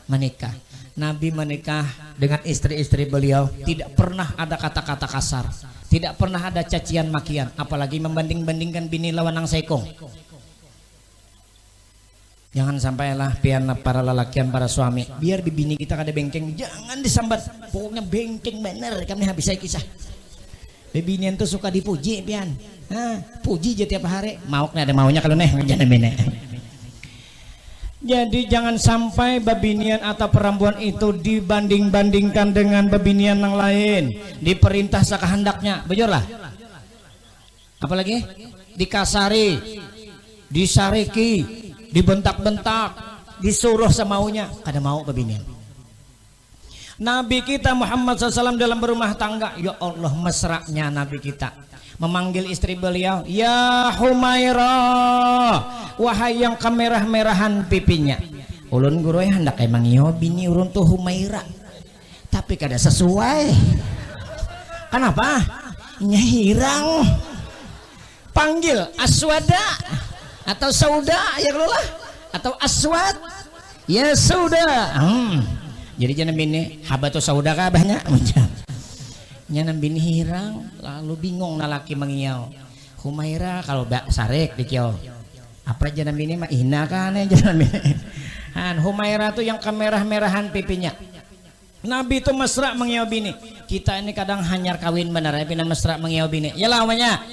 menikah. Nabi menikah dengan istri-istri beliau tidak pernah ada kata-kata kasar, tidak pernah ada cacian makian, apalagi membanding-bandingkan bini lawan nang sekong. Jangan sampailah pian para lelakian para suami biar bini kita kada bengkeng, jangan disambat, pokoknya bengkeng bener. Kami habis saya kisah bebinian tuh suka dipuji pian, puji aja tiap hari, mauknya ada maunya kalau neh jangan bene. Jadi jangan sampai babinian atau perempuan itu dibanding-bandingkan dengan babinian yang lain, diperintah sakahandaknya, bujur lah. Apalagi dikasari, disariki, dibentak-bentak, disuruh semaunya, kada mau babinian. Nabi kita Muhammad SAW dalam berumah tangga, ya Allah mesranya Nabi kita memanggil istri beliau, ya Humairah, wahai yang kemerah-merahan pipinya. Ulun guru hendak emang iyo bini urun tuh Humairah, tapi kada sesuai. Kenapa? Nyahirang. Panggil Aswada atau Sauda ya kalau lah, atau Aswad ya Sauda. Jadi jangan bini habatu Sauda kabahnya. Nyanam bini hirang lalu bingung nalaki mengiau Humairah kalau bak sarek dikiau apa jangan bini mah ina kan ya jangan bini. Humairah tuh yang kemerah-merahan pipinya. Nabi itu mesra mengiau bini. Kita ini kadang hanyar kawin benar ya pinan mesra mengiau bini. Ya lamanya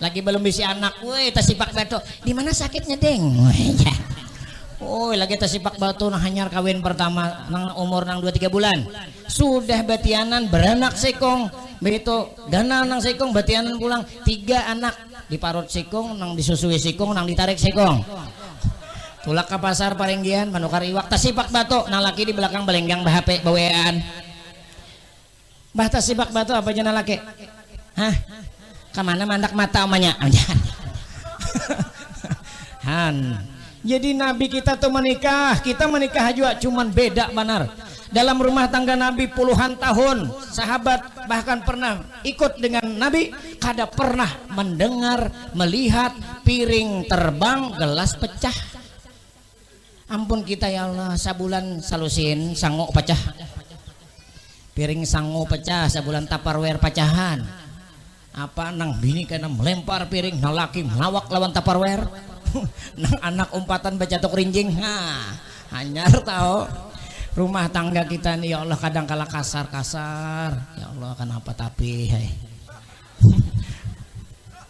lagi belum bisa anak, woi tasipak batu di mana sakitnya deng. Oh lagi tasipak batu nang hanyar kawin pertama nang umur nang 2-3 bulan sudah batianan beranak sekong begitu dana nang sekong batianan pulang 3 anak diparut sekong nang disusui sekong nang ditarik sekong tulak ke pasar Parenggian manukar iwak tasipak batu nang laki di belakang belenggang bahp bawean bah tasipak batu apa aja nang laki kemana mandak mata omanya Jadi Nabi kita tuh menikah, kita menikah juga cuman beda benar. Dalam rumah tangga Nabi puluhan tahun, sahabat bahkan pernah ikut dengan Nabi, kada pernah mendengar, melihat piring terbang, gelas pecah. Ampun kita ya Allah, sabulan salusin sango pecah. Piring sango pecah, sabulan Tupperware pecahan. Apa nang bini kena melempar piring, nang laki melawak lawan Tupperware. Nang anak umpatan bacatok rinjing hanyar tahu Rumah tangga kita nih ya Allah kadang kala kasar-kasar. Ya Allah kenapa tapi hai.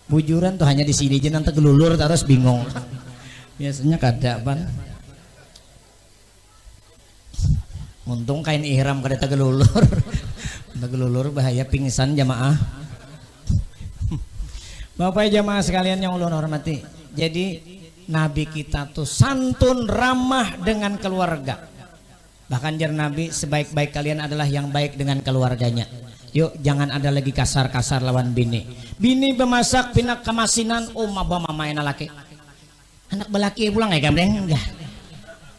Bujuran tuh hanya di sini aja nanti gelulur terus bingung. Biasanya kada pan. Untung kain ihram kada tegelulur. Tegelulur bahaya pingsan jamaah. Bapak jamaah sekalian yang ulun hormati. Jadi Nabi kita tuh santun ramah dengan keluarga. Bahkan jar Nabi sebaik-baik kalian adalah yang baik dengan keluarganya. Yuk jangan ada lagi kasar-kasar lawan bini. Bini bemasak pinak kemasinan maba mamain laki. Anak belaki pulang ya gambreng enggak.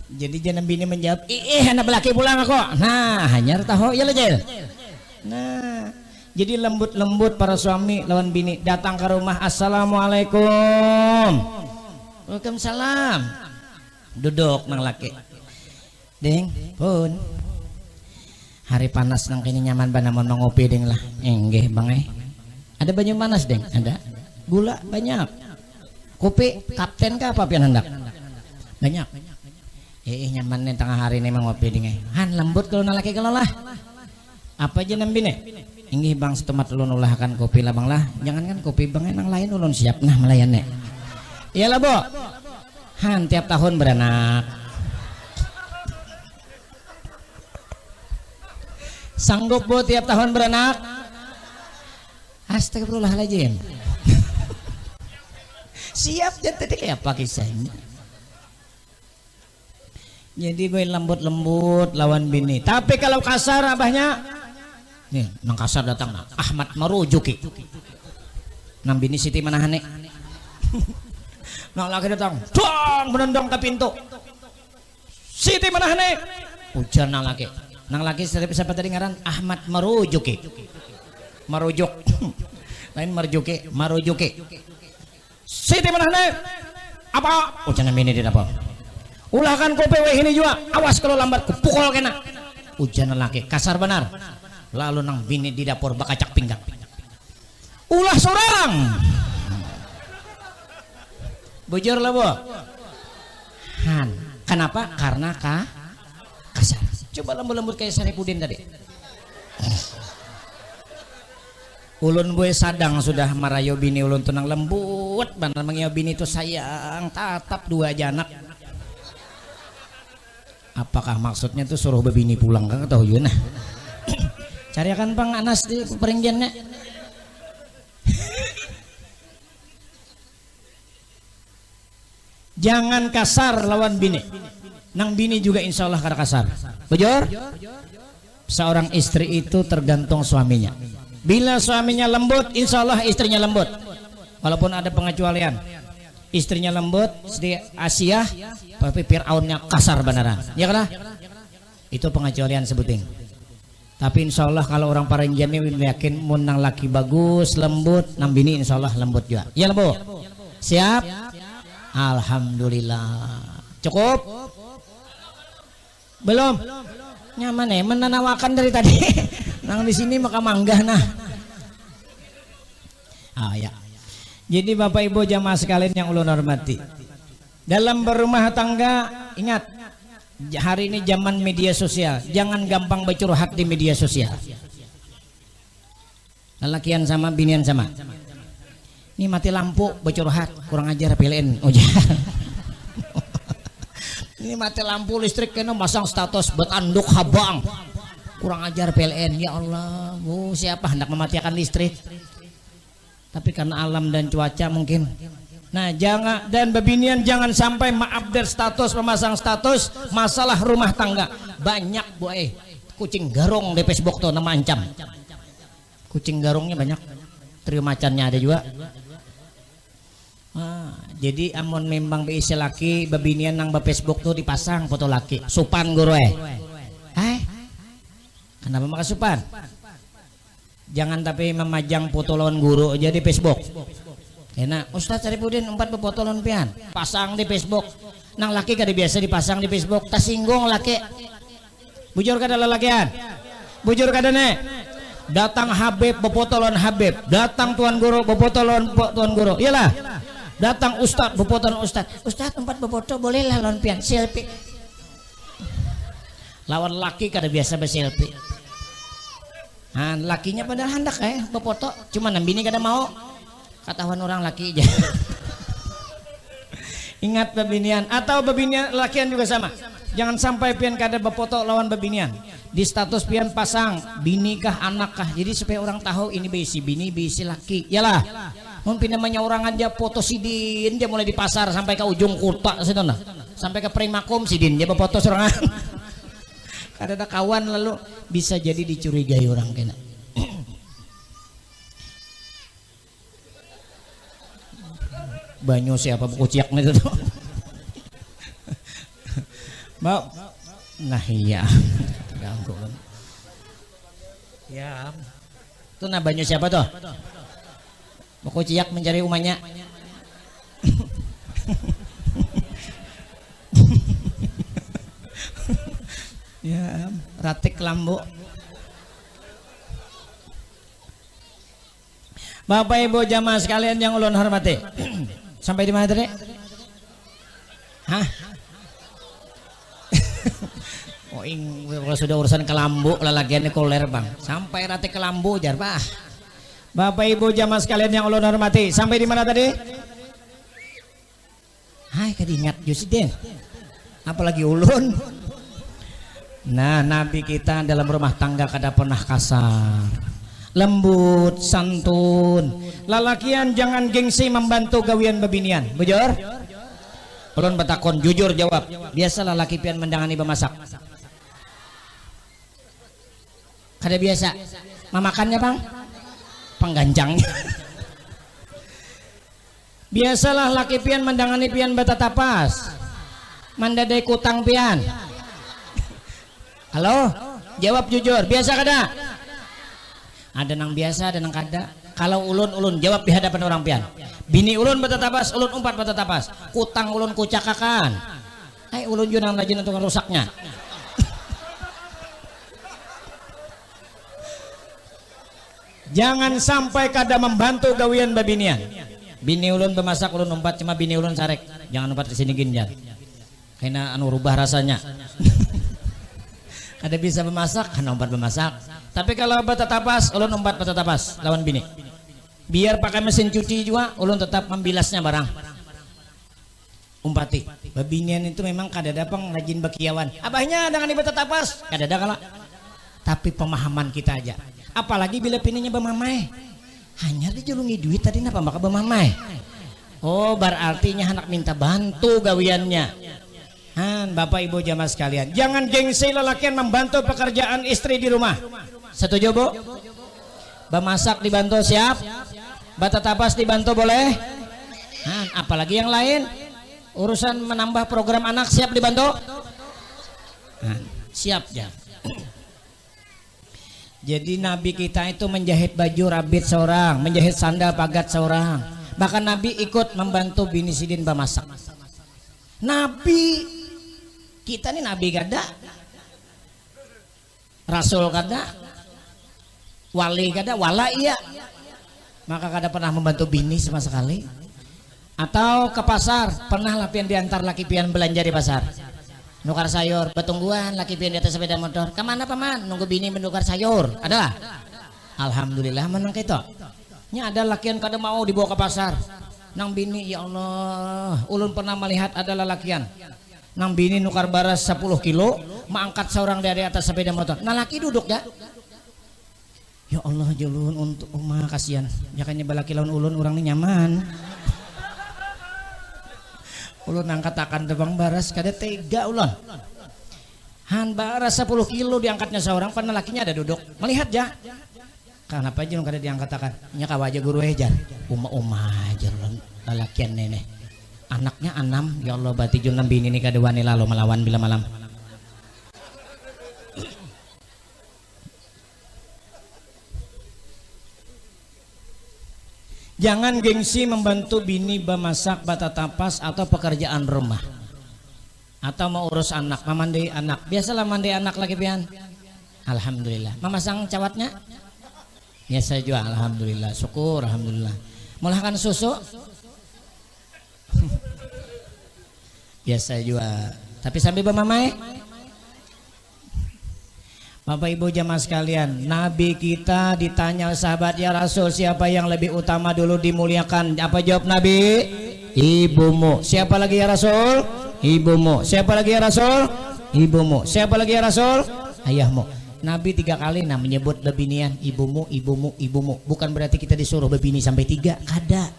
Jadi jangan bini menjawab, anak belaki pulang aku. Nah hanya tahu ya lejel. Nah jadi lembut-lembut para suami lawan bini datang ke rumah. Assalamualaikum. Waalaikumsalam. Duduk nang laki. Ding, pun hari panas nang kini nyaman bana mau ngopi ding lah. Enggeh bang Ada banyak panas ding, ada. Gula banyak. Kopi kapten kah apa pian hendak? Banyak. Nyaman nih tengah hari nih mau ngopi ding. Han lembut kalau nalaki kalau lah. Apa aja nambi nih? Enggih bang setemat ulun ulahkan kopi lah bang lah. Jangan kan kopi bang nang lain ulun siap nah melayan nih. Iyalah bo. Han tiap tahun beranak. Sanggup bu tiap tahun beranak? Astagfirullahaladzim. Siap jadi kayak apa kisahnya? Jadi gue lembut-lembut lawan bini. Tapi kalau kasar abahnya, nih nang kasar datang nah. Ahmad Marujuki. Nang bini Siti Manahane. Nang laki datang, dong menendang ke pintu. Siti Manahane. Ujar nang laki. Nang laki siapa tadi ngaran? Ahmad Marujuki. Marujuk. Lain Marjuki, Marujuki. Siti Manahane. Apa? Ujar nang bini dia apa? Ulahkan kopi weh ini juga. Awas kalau lambat kupukul kena. Ujar nang laki kasar benar. Lalu nang bini di dapur bakacak pinggang. Ulah seorang. Bujur lah bu. Han. Kenapa? Karena kasar. Coba lembut-lembut kayak Saripudin tadi. Ulun gue sadang sudah marayo bini ulun tunang lembut. Benar mengia bini itu sayang tatap dua janak. Apakah maksudnya tuh suruh bebini pulang kan tahu yuna? Cari akan Bang Anas di peringgiannya. Jangan kasar lawan bini. Nang bini juga insya Allah kada kasar. Bujur? Seorang istri itu tergantung suaminya. Bila suaminya lembut, insya Allah istrinya lembut. Walaupun ada pengecualian. Istrinya lembut, di Asia, tapi Fir'aunnya kasar beneran. Ya kan? Itu pengecualian sebuting. Tapi insya Allah kalau orang Paringgian ini yakin mun nang laki bagus, lembut, nang bini insya Allah lembut juga. Ya Bu? Siap? Alhamdulillah. Cukup? Belum? Nyaman ya, menenawakan dari tadi. Nang di sini maka manggah nah. Ya. Jadi Bapak Ibu jamaah sekalian yang ulun hormati, dalam berumah tangga ingat hari ini zaman media sosial, jangan gampang bercurhat di media sosial. Lelakian sama binian sama. Ini mati lampu bercurhat, kurang ajar PLN. Ini mati lampu listrik kena masang status bertanduk habang. Kurang ajar PLN. Ya Allah, Bu, siapa hendak mematikan listrik? Tapi karena alam dan cuaca mungkin. Nah, jangan dan bebinian jangan sampai mengupdate status, memasang status masalah rumah tangga. Banyak Bu kucing garong di Facebook tuh nama ancam. Kucing garongnya banyak. Trio macannya ada juga. Jadi amon memang beisi laki bebinian nang be Facebook tuh dipasang foto laki. Supan guru kenapa maka supan? Jangan tapi memajang foto lawan guru aja di Facebook. Enak, Ustaz Saripudin 4 foto lawan pian, pasang di Facebook. Nang laki kada biasa dipasang di Facebook, tasinggung laki. Bujur kada lelakian? Bujur kada nek? Datang Habib befoto lawan Habib, datang tuan guru befoto lawan tuan guru. Iyalah. Datang Ustaz befoto lawan Ustaz. Ustaz 4 befoto boleh lah lawan pian selfie. lawan laki kada biasa berselfie. Lakinya pada hendak berfoto, cuma bini kada mau. Katahuan orang laki aja. Ingat babinian atau babinian lakian juga sama. Jangan sampai pian kada berfoto lawan babinian. Di status pian pasang bini kah anak kah. Jadi supaya orang tahu ini bisi bini bisi laki. Yalah. Mun pinamanya orang aja foto sidin dia mulai di pasar sampai ke ujung kota situ nah. Sampai ke Primakum sidin dia berfoto sorangan. Kada ada kawan lalu bisa jadi dicurigai orang kena. Banyu siapa buku ciak itu tuh. Mbak, nah iya. Ganggu kan. Ya. Itu nah banyu siapa tuh? Buku ciak mencari umanya. Ya, ratik lambu. Bapak Ibu jamaah sekalian yang ulun hormati. Sampai di mana tadi? Hah? Oh, kalau sudah urusan kelambu lalagiannya koler bang. Sampai ratik kelambu jar pak. Bapak Ibu jamaah sekalian yang ulun hormati. Sampai di mana tadi? Hai kadingat Yusidin. Apalagi ulun. Nah, Nabi kita dalam rumah tangga kada pernah kasar, lembut, santun. Lalakian jangan gengsi membantu gawian babinian. Bujur? Ulun batakon jujur jawab. Biasa lalaki pian mendangani bemasak. Kada biasa. Mamakannya bang? Pengganjangnya. Biasalah laki pian mendangani pian batatapas. Mandadai kutang pian. Halo, jawab jujur. Biasa kada? Ada nang biasa, ada nang kada. Kalau ulun jawab di hadapan orang pian. Bini ulun batatapas, ulun umpat batatapas. Kutang ulun kucakakan. Ulun juga nang rajin untuk rusaknya. Jangan sampai kada membantu gawian babinian. Bini ulun bemasak, ulun umpat, cuma bini ulun sarek. Jangan umpat kesini ginjan. Karena anu rubah rasanya. Ada bisa memasak, kan umpat memasak. Tapi kalau batatapas, ulun umpat batatapas lawan bini. Biar pakai mesin cuci juga, ulun tetap membilasnya barang. Umpati. Babinian itu memang kadada pang rajin bakiawan. Abahnya dengan batatapas, kadada kala. Tapi pemahaman kita aja. Apalagi bila pininya bemamai. Hanya dijulungi duit tadi napa maka bemamai. Oh, berartinya anak minta bantu gawiannya. Bapak Ibu jamaah sekalian, jangan gengsi lelakian membantu pekerjaan istri di rumah. Setuju Bu? Bemasak dibantu siap, batatapas dibantu boleh. Apalagi yang lain, urusan menambah program anak siap dibantu. Siap ya. Jadi Nabi kita itu menjahit baju rabit seorang, menjahit sandal pagat seorang. Bahkan Nabi ikut membantu bini sidin bemasak. Nabi kita nih nabi kada, rasul kada, wali kada, wala iya. Maka kada pernah membantu bini sama sekali. Atau ke pasar, pernah lah pian diantar laki pian belanja di pasar. Nukar sayur, betungguan laki pian di atas sepeda motor. Kemana paman? Nunggu bini menukar sayur. Adalah. Alhamdulillah menang itu. Nya ada lakian kada mau dibawa ke pasar. Nang bini ya Allah, ulun pernah melihat ada lelakian. Nang bini nukar baras 10 kilo, mengangkat seorang dari atas sepeda motor. Nah laki duduk ya. Ya Allah julun untuk umah kasihan. Jakanya balaki lawan ulun orang ini nyaman. Ulun angkat akan debang baras kada tega ulun. Han baras 10 kilo diangkatnya seorang, pan lakinya ada duduk. Melihat ya. Kenapa aja kada diangkat akan? Nya kawaja guru ejar. Uma aja ulun lalakian nenek. Anaknya 6, ya Allah bati jun bini ini kada wani lalu melawan bila malam. Jangan gengsi membantu bini bemasak, batatapas atau pekerjaan rumah. Atau mau urus anak, memandai anak. Biasalah mandi anak lagi pian. Alhamdulillah. Memasang cawatnya? Biasa juga alhamdulillah. Syukur alhamdulillah. Mulahkan susu? Biasa juga. Tapi sambil bermamai Bapak Ibu jamaah sekalian, Nabi kita ditanya sahabat, ya Rasul, siapa yang lebih utama dulu dimuliakan? Apa jawab Nabi? Ibumu. Siapa lagi ya Rasul? Ibumu. Siapa lagi ya Rasul? Ibumu. Siapa lagi ya Rasul? Ayahmu. Nabi 3 kali menyebut bebinian, ibumu, ibumu, ibumu. Bukan berarti kita disuruh bebini sampai 3, kada.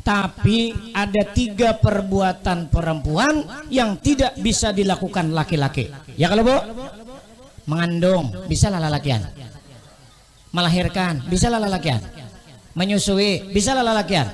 Tapi ada 3 perbuatan perempuan yang tidak bisa dilakukan laki-laki. Ya kalau Bu? Mengandung, bisa lah lalakian. Melahirkan, bisa lah lalakian. Menyusui, bisa lah lalakian.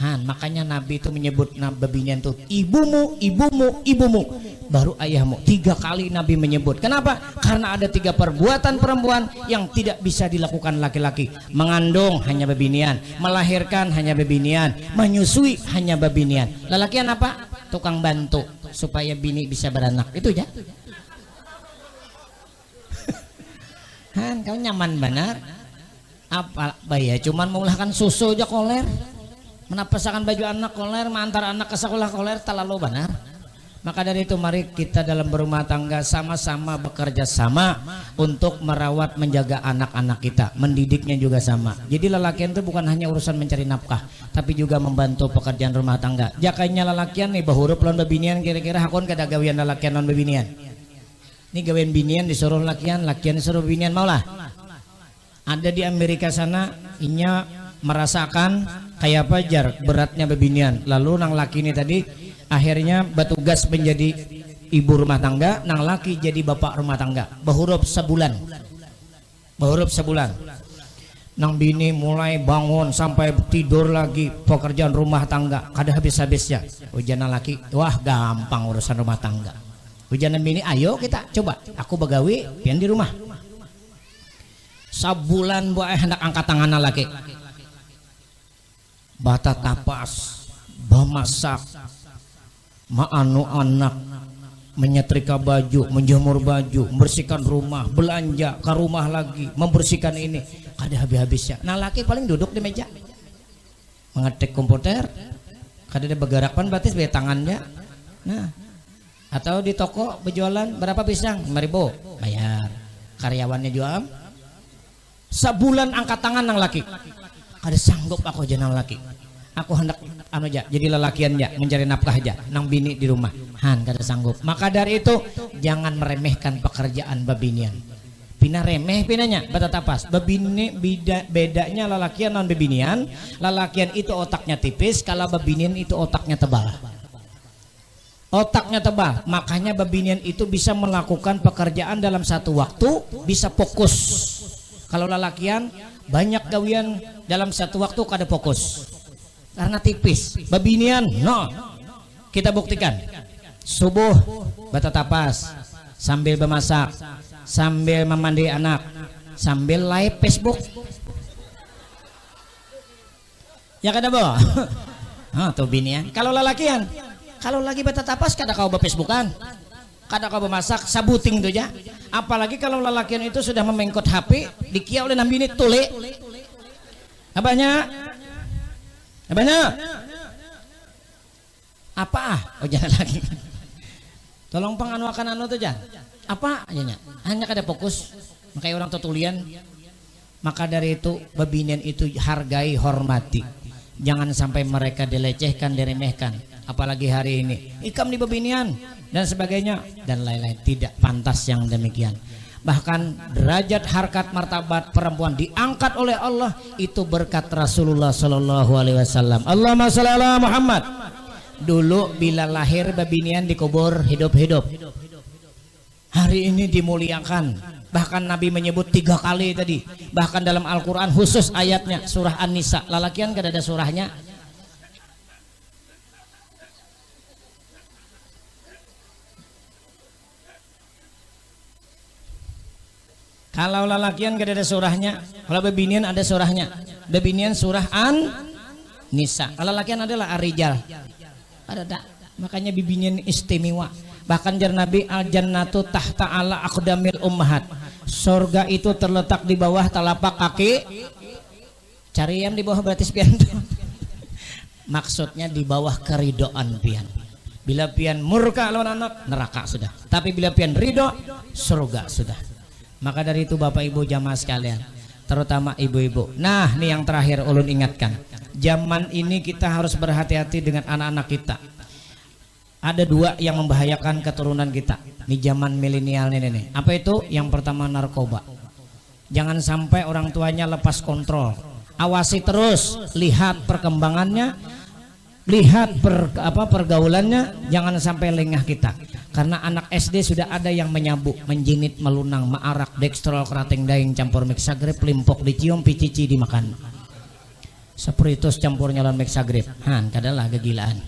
Makanya Nabi itu menyebut bebinian itu ibumu, ibumu, ibumu. Baru ayahmu. 3 kali Nabi menyebut. Kenapa? Karena ada 3 perbuatan perempuan yang tidak bisa dilakukan laki-laki. Mengandung hanya bebinian, melahirkan hanya bebinian, menyusui hanya bebinian. Lalakian apa? Tukang bantu supaya bini bisa beranak. Itu ya. Kau nyaman benar. Apa ya? Cuman mengulahkan susu aja koler. Menapasakan baju anak koler, mengantar anak ke sekolah koler, terlalu benar. Maka dari itu mari kita dalam berumah tangga sama-sama bekerja sama untuk merawat menjaga anak-anak kita, mendidiknya juga sama. Jadi lelakian itu bukan hanya urusan mencari nafkah, tapi juga membantu pekerjaan rumah tangga. Jakainya lelakian nih bahurup lawan bebinian, kira-kira hakon kada gawian lelakian lawan bebinian. Ini gawian binian disuruh lakian, lakian disuruh binian, maulah. Ada di Amerika sana, inya merasakan kayak apa jar beratnya bebinian. Lalu nang laki ini tadi akhirnya bertugas menjadi ibu rumah tangga, nang laki jadi bapak rumah tangga. Bahurup sebulan. Nang bini mulai bangun sampai tidur lagi pekerjaan rumah tangga kada habis-habisnya. Ujian laki, wah gampang urusan rumah tangga. Ujian bini, ayo kita coba. Aku begawi, pian di rumah. Sabulan buat hendak angkat tangan laki. Bata tapas, bamasak, maanu anak, menyetrika baju, menjemur baju, membersihkan rumah, belanja ke rumah lagi, membersihkan ini, kada habis-habisnya. Nah laki paling duduk di meja, mengetik komputer, kada ada bergerakan batis bayar tangannya. Nah, atau di toko berjualan berapa pisang? 5.000 bayar. Karyawannya jual. Sebulan angkat tangan nang laki. Kada sanggup aku aja nang laki. Aku hendak jadi lelakian ya, mencari nafkah aja nang bini di rumah. Kada sanggup. Maka dari itu jangan meremehkan pekerjaan bebinian. Pina remeh pinanya batatapas. Bebini bedanya lelakian non bebinian. Lelakian itu otaknya tipis, kalau bebinian itu otaknya tebal. Otaknya tebal, makanya bebinian itu bisa melakukan pekerjaan dalam satu waktu, bisa fokus. Kalau lelakian banyak gawian dalam satu waktu kada fokus karena tipis. Bebinian kita buktikan subuh batatapas sambil memasak, sambil memandi anak, sambil live Facebook ya kada boh. Tuh binian. Kalau lelakian, kalau lagi batatapas kada kau Facebookan, kada kau memasak, sabuting tuh ya. Apalagi kalau lelakian itu sudah memengkot HP, dikia oleh nambini tule. Apanya? Apa? Oh jangan lagi. Tolong panganuakan anu tuh jangan. Apa aja hanya kada fokus. Makanya orang tutulian. Maka dari itu bebinian itu hargai, hormati. Jangan sampai mereka dilecehkan, diremehkan. Apalagi hari ini ikam di bebinian dan sebagainya dan lain-lain, tidak pantas yang demikian. Bahkan derajat harkat martabat perempuan diangkat oleh Allah itu berkat Rasulullah Shallallahu Alaihi Wasallam. Allahumma sholli ala Muhammad. Dulu bila lahir bebinian dikubur hidup-hidup. Hari ini dimuliakan. Bahkan Nabi menyebut 3 kali tadi. Bahkan dalam Al-Quran khusus ayatnya surah An-Nisa. Lalakian kada ada surahnya. Kalau lalakian gak ada surahnya, kalau bebinian ada surahnya. Bebinian surah An-Nisa. Kalau lalakian adalah Ar-Rijal. Ada tak? Makanya bebinian istimewa. Bahkan jar Nabi al-jannatu tahta ala aqdamil ummahat. Surga itu terletak di bawah telapak kaki. Cari yang di bawah berarti pian. Maksudnya di bawah keridoan pian. Bila pian murka lawan anak, neraka sudah. Tapi bila pian ridho, surga sudah. Maka dari itu Bapak Ibu jamaah sekalian, terutama ibu-ibu. Nah, ini yang terakhir ulun ingatkan. Zaman ini kita harus berhati-hati dengan anak-anak kita. Ada dua yang membahayakan keturunan kita. Ini zaman milenial ini. Apa itu? Yang pertama narkoba. Jangan sampai orang tuanya lepas kontrol. Awasi terus, lihat perkembangannya, lihat pergaulannya, jangan sampai lengah kita. Karena anak SD sudah ada yang menyabuk, menjinit, melunang, maarak, dextrol, kerating daing, campur mixagrip, limpok dicium, picici dimakan. Spiritus campur nyalon mixagrip. Kadalah kegilaan.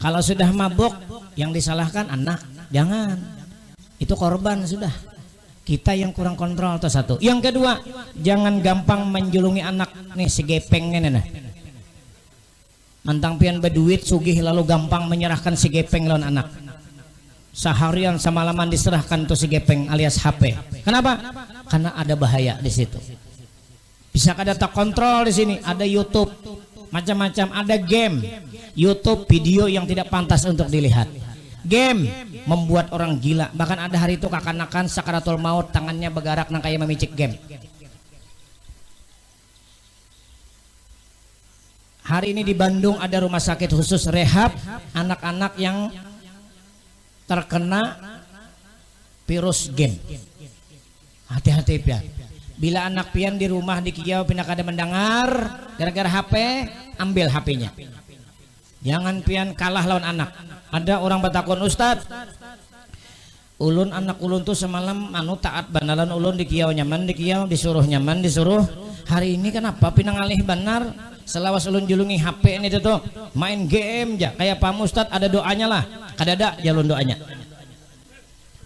Kalau sudah mabuk, yang disalahkan anak, jangan. Itu korban sudah. Kita yang kurang kontrol itu satu. Yang kedua, jangan gampang menjulungi anak nih si gepeng ini nah. Mantang pian berduit sugih lalu gampang menyerahkan si gepeng lawan anak. Seharian semalaman diserahkan tuh si gepeng alias HP. Kenapa? Karena ada bahaya di situ. Bisa kada tak kontrol di sini. Ada YouTube, macam-macam, ada game. YouTube video yang tidak pantas untuk dilihat. Game membuat orang gila. Bahkan ada hari itu kakanakan sakaratul maut, tangannya bergerak nang kayak memicik game. Hari ini di Bandung ada rumah sakit khusus rehab anak-anak yang terkena virus game. Hati-hati pian. Bila anak pian di rumah di kiau pindah kada mendengar gara-gara HP, ambil HP-nya. Jangan pian kalah lawan anak. Ada orang batakon, Ustad, ulun anak ulun tuh semalam taat banalan ulun di kiau nyaman, di kiau disuruh nyaman, disuruh. Hari ini kenapa pinang alih benar? Selawas ulun julungi HP ini tuh main game aja. Kayak paham Ustad ada doanya lah. Kadada jalun doanya.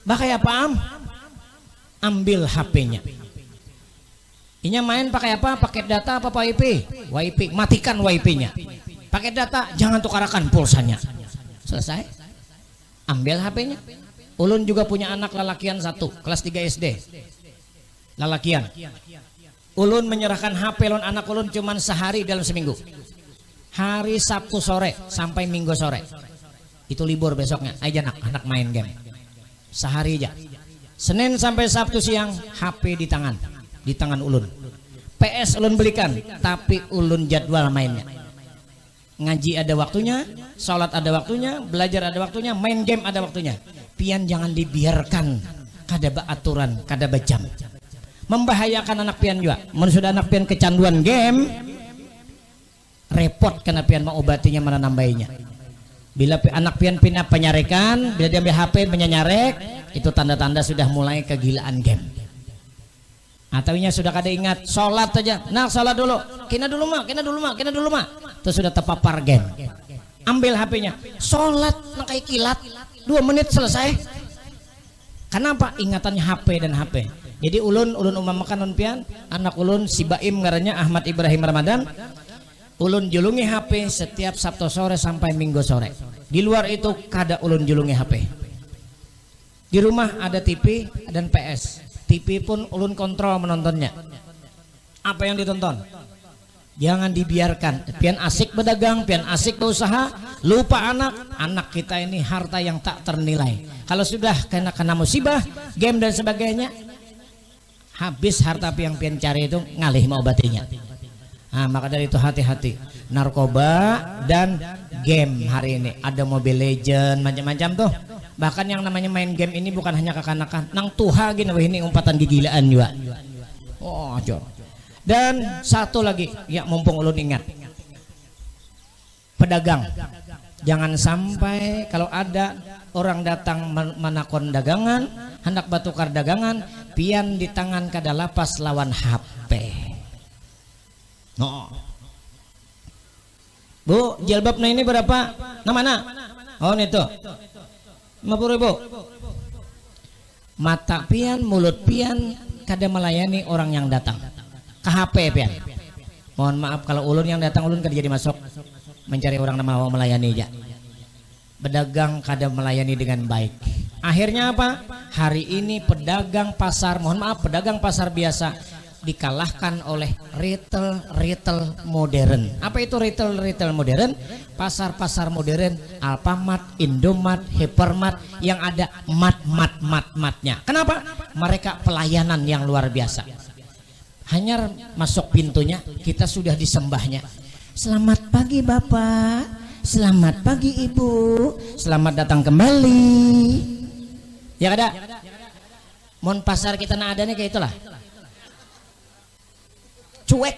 Bah kayak paham? Ambil HP-nya. Inya main pakai apa? Paket data apa WiFi? WiFi, matikan WiFi-nya. Pakai data, jangan tukarakan pulsanya. Selesai. Ambil HP-nya. Ulun juga punya anak lalakian satu, kelas 3 SD. Lalakian. Ulun menyerahkan HP lawan anak ulun cuman sehari dalam seminggu. Hari Sabtu sore sampai Minggu sore. Itu libur besoknya. Aja anak main game. Sehari aja. Senin sampai Sabtu siang HP di tangan ulun. PS ulun belikan, tapi ulun jadwal mainnya. Ngaji ada waktunya, sholat ada waktunya, belajar ada waktunya, main game ada waktunya. Pian jangan dibiarkan kada aturan, kada jam. Membahayakan anak pian juga. Menurut sudah anak pian kecanduan game, repot karena pian mau obatinya mana nambahinya. Bila anak pian pindah penyarekan, bila dia ambil HP menyarek, itu tanda-tanda sudah mulai kegilaan game. Ataunya sudah kada ingat sholat aja, nah sholat dulu, kena dulu mak, terus sudah terpapar game. Ambil HP-nya, sholat nang kayak kilat, 2 menit selesai. Kenapa? Ingatannya HP dan HP. Jadi ulun umamakan pian, anak ulun si Baim ngarannya Ahmad Ibrahim Ramadan. Ulun julungi HP setiap Sabtu sore sampai Minggu sore. Di luar itu kada ulun julungi HP. Di rumah ada TV dan PS. TV pun ulun kontrol menontonnya. Apa yang ditonton? Jangan dibiarkan. Pian asik berdagang, pian asik berusaha, lupa anak kita ini harta yang tak ternilai. Kalau sudah kena musibah, game dan sebagainya, habis harta yang pian cari itu ngalih mau obatinya. Nah, maka dari itu hati-hati. Narkoba dan game hari ini ada Mobile Legend macam-macam tuh. Bahkan yang namanya main game ini bukan hanya kekanakan, nang tuha gini ini umpatan gigilaan juga. Oh, jor. Dan satu lagi, ya mumpung ulun ingat. Pedagang. Jangan sampai kalau ada orang datang menakon dagangan, hendak batukar dagangan, pian di tangan kada lapas lawan HP. No. Bu, jilbabnya ini berapa? Nah mana? Oh, ini tuh. 50.000. Mata pian, mulut pian kada melayani orang yang datang. Ke HP pian. Mohon maaf kalau ulun yang datang ulun kada jadi masuk mencari orang yang mau melayani aja. Pedagang kada melayani dengan baik. Akhirnya apa? Hari ini pedagang pasar, mohon maaf, pedagang pasar biasa dikalahkan oleh retail modern. Apa itu retail modern? Pasar-pasar modern, Alfamart, Indomart, Hypermart yang ada matnya. Kenapa? Mereka pelayanan yang luar biasa. Hanya masuk pintunya kita sudah disembahnya. Selamat pagi Bapak, selamat pagi Ibu, selamat datang kembali. Ya ada. Mon pasar kita nak adanya kayak itulah. Cuek.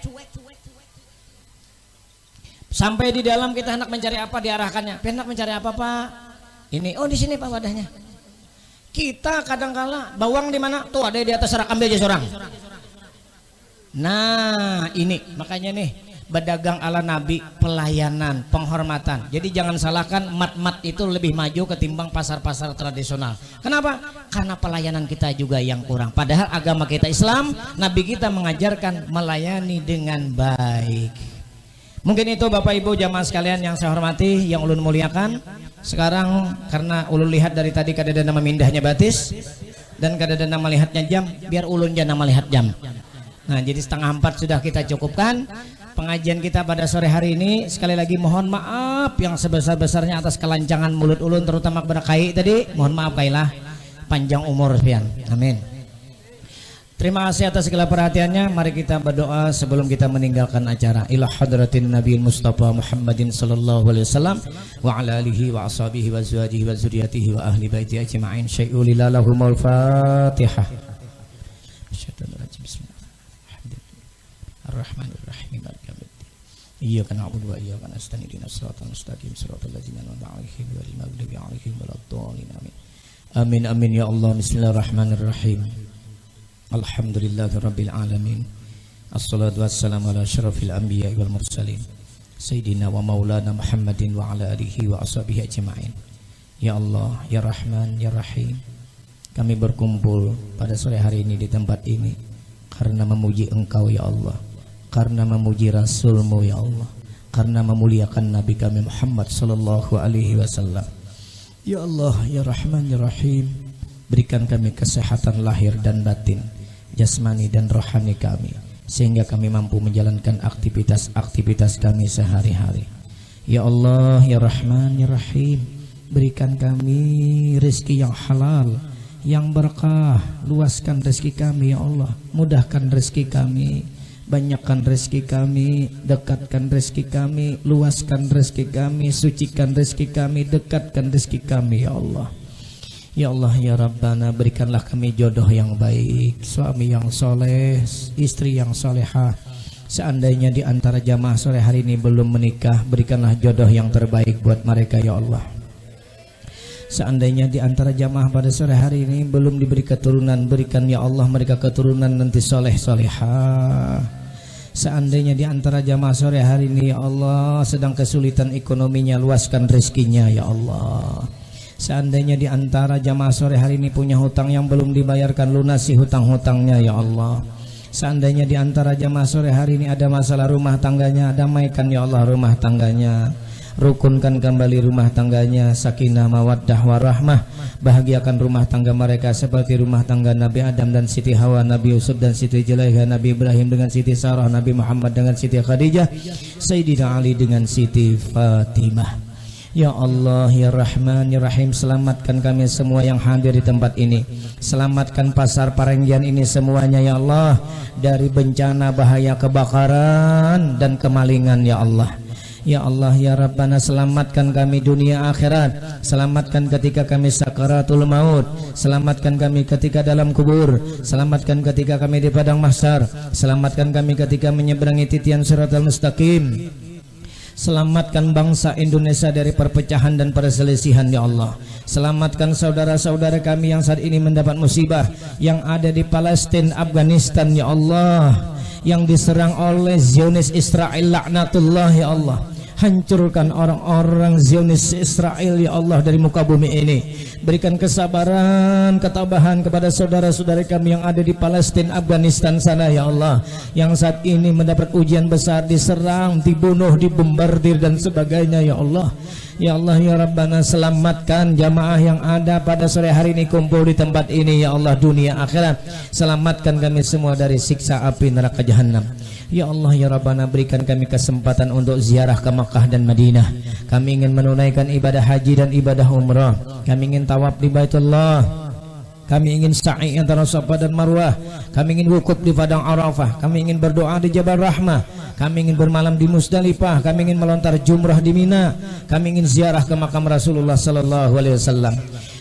Sampai di dalam kita hendak mencari apa, diarahkannya. Hendak mencari apa Pak? Ini, oh di sini Pak wadahnya. Kita kadang-kala bawang di mana? Tuh ada di atas rak, ambil aja seorang. Nah ini makanya nih berdagang ala Nabi, pelayanan, penghormatan. Jadi jangan salahkan mat itu lebih maju ketimbang pasar-pasar tradisional. Kenapa? Karena pelayanan kita juga yang kurang. Padahal agama kita Islam, Nabi kita mengajarkan melayani dengan baik. Mungkin itu Bapak Ibu jamaah sekalian yang saya hormati, yang ulun muliakan. Sekarang karena ulun lihat dari tadi kadada nama mindahnya batis dan kadada nama lihatnya jam, biar ulun jangan nama lihat jam. Nah jadi 3:30 sudah kita cukupkan pengajian kita pada sore hari ini. Sekali lagi mohon maaf yang sebesar-besarnya atas kelancangan mulut ulun, terutama kepada Kai tadi. Mohon maaf Kailah, panjang umur pian. Amin. Terima kasih atas segala perhatiannya. Mari kita berdoa sebelum kita meninggalkan acara. Ila hadratin Nabi Mustafa Muhammadin sallallahu alaihi wasallam wa ala alihi wa ashabihi wa azwajihi wa zurriyyatihi wa ahli baiti ajma'in. Syai'ulillah lahumul Fatihah. Ar-Rahmanir-Rahim. Iyyaka na'budu wa iyyaka nasta'in. Ihdinas siratal mustaqim. Siratal ladzina an'amta 'alaihim ghairil maghdubi 'alaihim waladdallin. Amin. Amin ya Allah. Bismillahirrahmanirrahim. Alhamdulillahirabbil alamin. Assalatu wassalamu ala asyrafil anbiya'i wal mursalin. Sayyidina wa maulana Muhammadin wa ala alihi wa ashabihi ajma'in. Ya Allah, ya Rahman, ya Rahim. Kami berkumpul pada sore hari ini di tempat ini karena memuji Engkau ya Allah, karena memuji Rasul-Mu ya Allah, karena memuliakan Nabi kami Muhammad sallallahu alaihi wasallam. Ya Allah, ya Rahman, ya Rahim, berikan kami kesehatan lahir dan batin, jasmani dan rohani kami, sehingga kami mampu menjalankan aktivitas kami sehari-hari. Ya Allah, ya Rahman, ya Rahim, berikan kami rezeki yang halal, yang berkah. Luaskan rezeki kami ya Allah, mudahkan rezeki kami, banyakkan rezeki kami, dekatkan rezeki kami, luaskan rezeki kami, sucikan rezeki kami, dekatkan rezeki kami ya Allah. Ya Allah ya Rabbana, berikanlah kami jodoh yang baik, suami yang soleh, istri yang solehah. Seandainya di antara jamaah sore hari ini belum menikah, berikanlah jodoh yang terbaik buat mereka ya Allah. Seandainya di antara jamaah pada sore hari ini belum diberi keturunan, berikan ya Allah mereka keturunan nanti soleh solehah. Seandainya di antara jamaah sore hari ini ya Allah sedang kesulitan ekonominya, luaskan rezekinya ya Allah. Seandainya di antara jamaah sore hari ini punya hutang yang belum dibayarkan, lunasi hutang-hutangnya ya Allah. Seandainya di antara jamaah sore hari ini ada masalah rumah tangganya, damaikan ya Allah rumah tangganya. Rukunkan kembali rumah tangganya, sakinah mawaddah warahmah. Bahagiakan rumah tangga mereka seperti rumah tangga Nabi Adam dan Siti Hawa, Nabi Yusuf dan Siti Zulaikha, Nabi Ibrahim dengan Siti Sarah, Nabi Muhammad dengan Siti Khadijah, Sayyidina Ali dengan Siti Fatimah. Ya Allah, ya Rahman, ya Rahim, selamatkan kami semua yang hadir di tempat ini. Selamatkan pasar Parenggian ini semuanya ya Allah, dari bencana bahaya kebakaran dan kemalingan ya Allah. Ya Allah, ya Rabbana, selamatkan kami dunia akhirat. Selamatkan ketika kami sakaratul maut. Selamatkan kami ketika dalam kubur. Selamatkan ketika kami di padang mahsyar. Selamatkan kami ketika menyeberangi titian siratal mustaqim. Selamatkan bangsa Indonesia dari perpecahan dan perselisihan ya Allah. Selamatkan saudara-saudara kami yang saat ini mendapat musibah, yang ada di Palestina, Afghanistan ya Allah, yang diserang oleh Zionis Israel laknatullah ya Allah. hancurkan orang-orang Zionis Israel ya Allah dari muka bumi ini. Berikan kesabaran, ketabahan kepada saudara-saudara kami yang ada di Palestina, Afghanistan sana ya Allah, yang saat ini mendapat ujian besar, diserang, dibunuh, dibombardir dan sebagainya ya Allah. Ya Allah ya Rabbana, selamatkan jamaah yang ada pada sore hari ini kumpul di tempat ini ya Allah, dunia akhirat. Selamatkan kami semua dari siksa api neraka jahanam. Ya Allah ya Rabbana, berikan kami kesempatan untuk ziarah ke Makkah dan Madinah. Kami ingin menunaikan ibadah haji dan ibadah umrah. Kami ingin tawaf di Baitullah. Kami ingin sa'i antara Safa dan Marwah. Kami ingin wukuf di Padang Arafah. Kami ingin berdoa di Jabal Rahmah. Kami ingin bermalam di Musdalifah. Kami ingin melontar jumrah di Mina. Kami ingin ziarah ke makam Rasulullah sallallahu alaihi wasallam.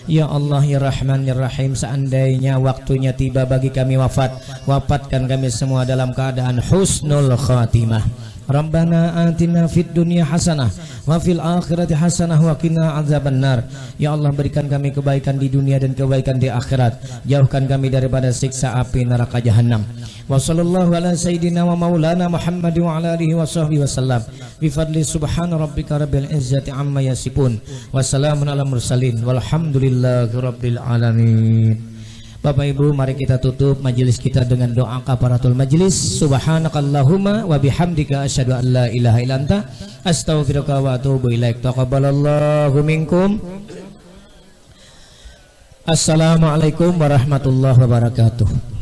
Ya Allah ya Rahman ya Rahim, seandainya waktunya tiba bagi kami wafat, wafatkan kami semua dalam keadaan husnul khatimah. Rabbana atina fid dunya hasanah wa fil akhirati hasanah wa qina adzabannar. Ya Allah, berikan kami kebaikan di dunia dan kebaikan di akhirat. Jauhkan kami daripada siksa api neraka jahanam. Wa sallallahu ala sayyidina wa maulana Muhammad wa ala alihi wa sahbihi wasallam. Bi fadli subhana rabbika rabbil izzati amma yasifun. Wa salamun ala mursalin walhamdulillahi rabbil alamin. Bapak Ibu, mari kita tutup majelis kita dengan doa kafaratul majelis. Subhanakallahumma wa bihamdika asyhadu an la ilaha illa anta astaghfiruka wa atubu ilaik. Taqabbalallahu minkum. Assalamualaikum warahmatullahi wabarakatuh.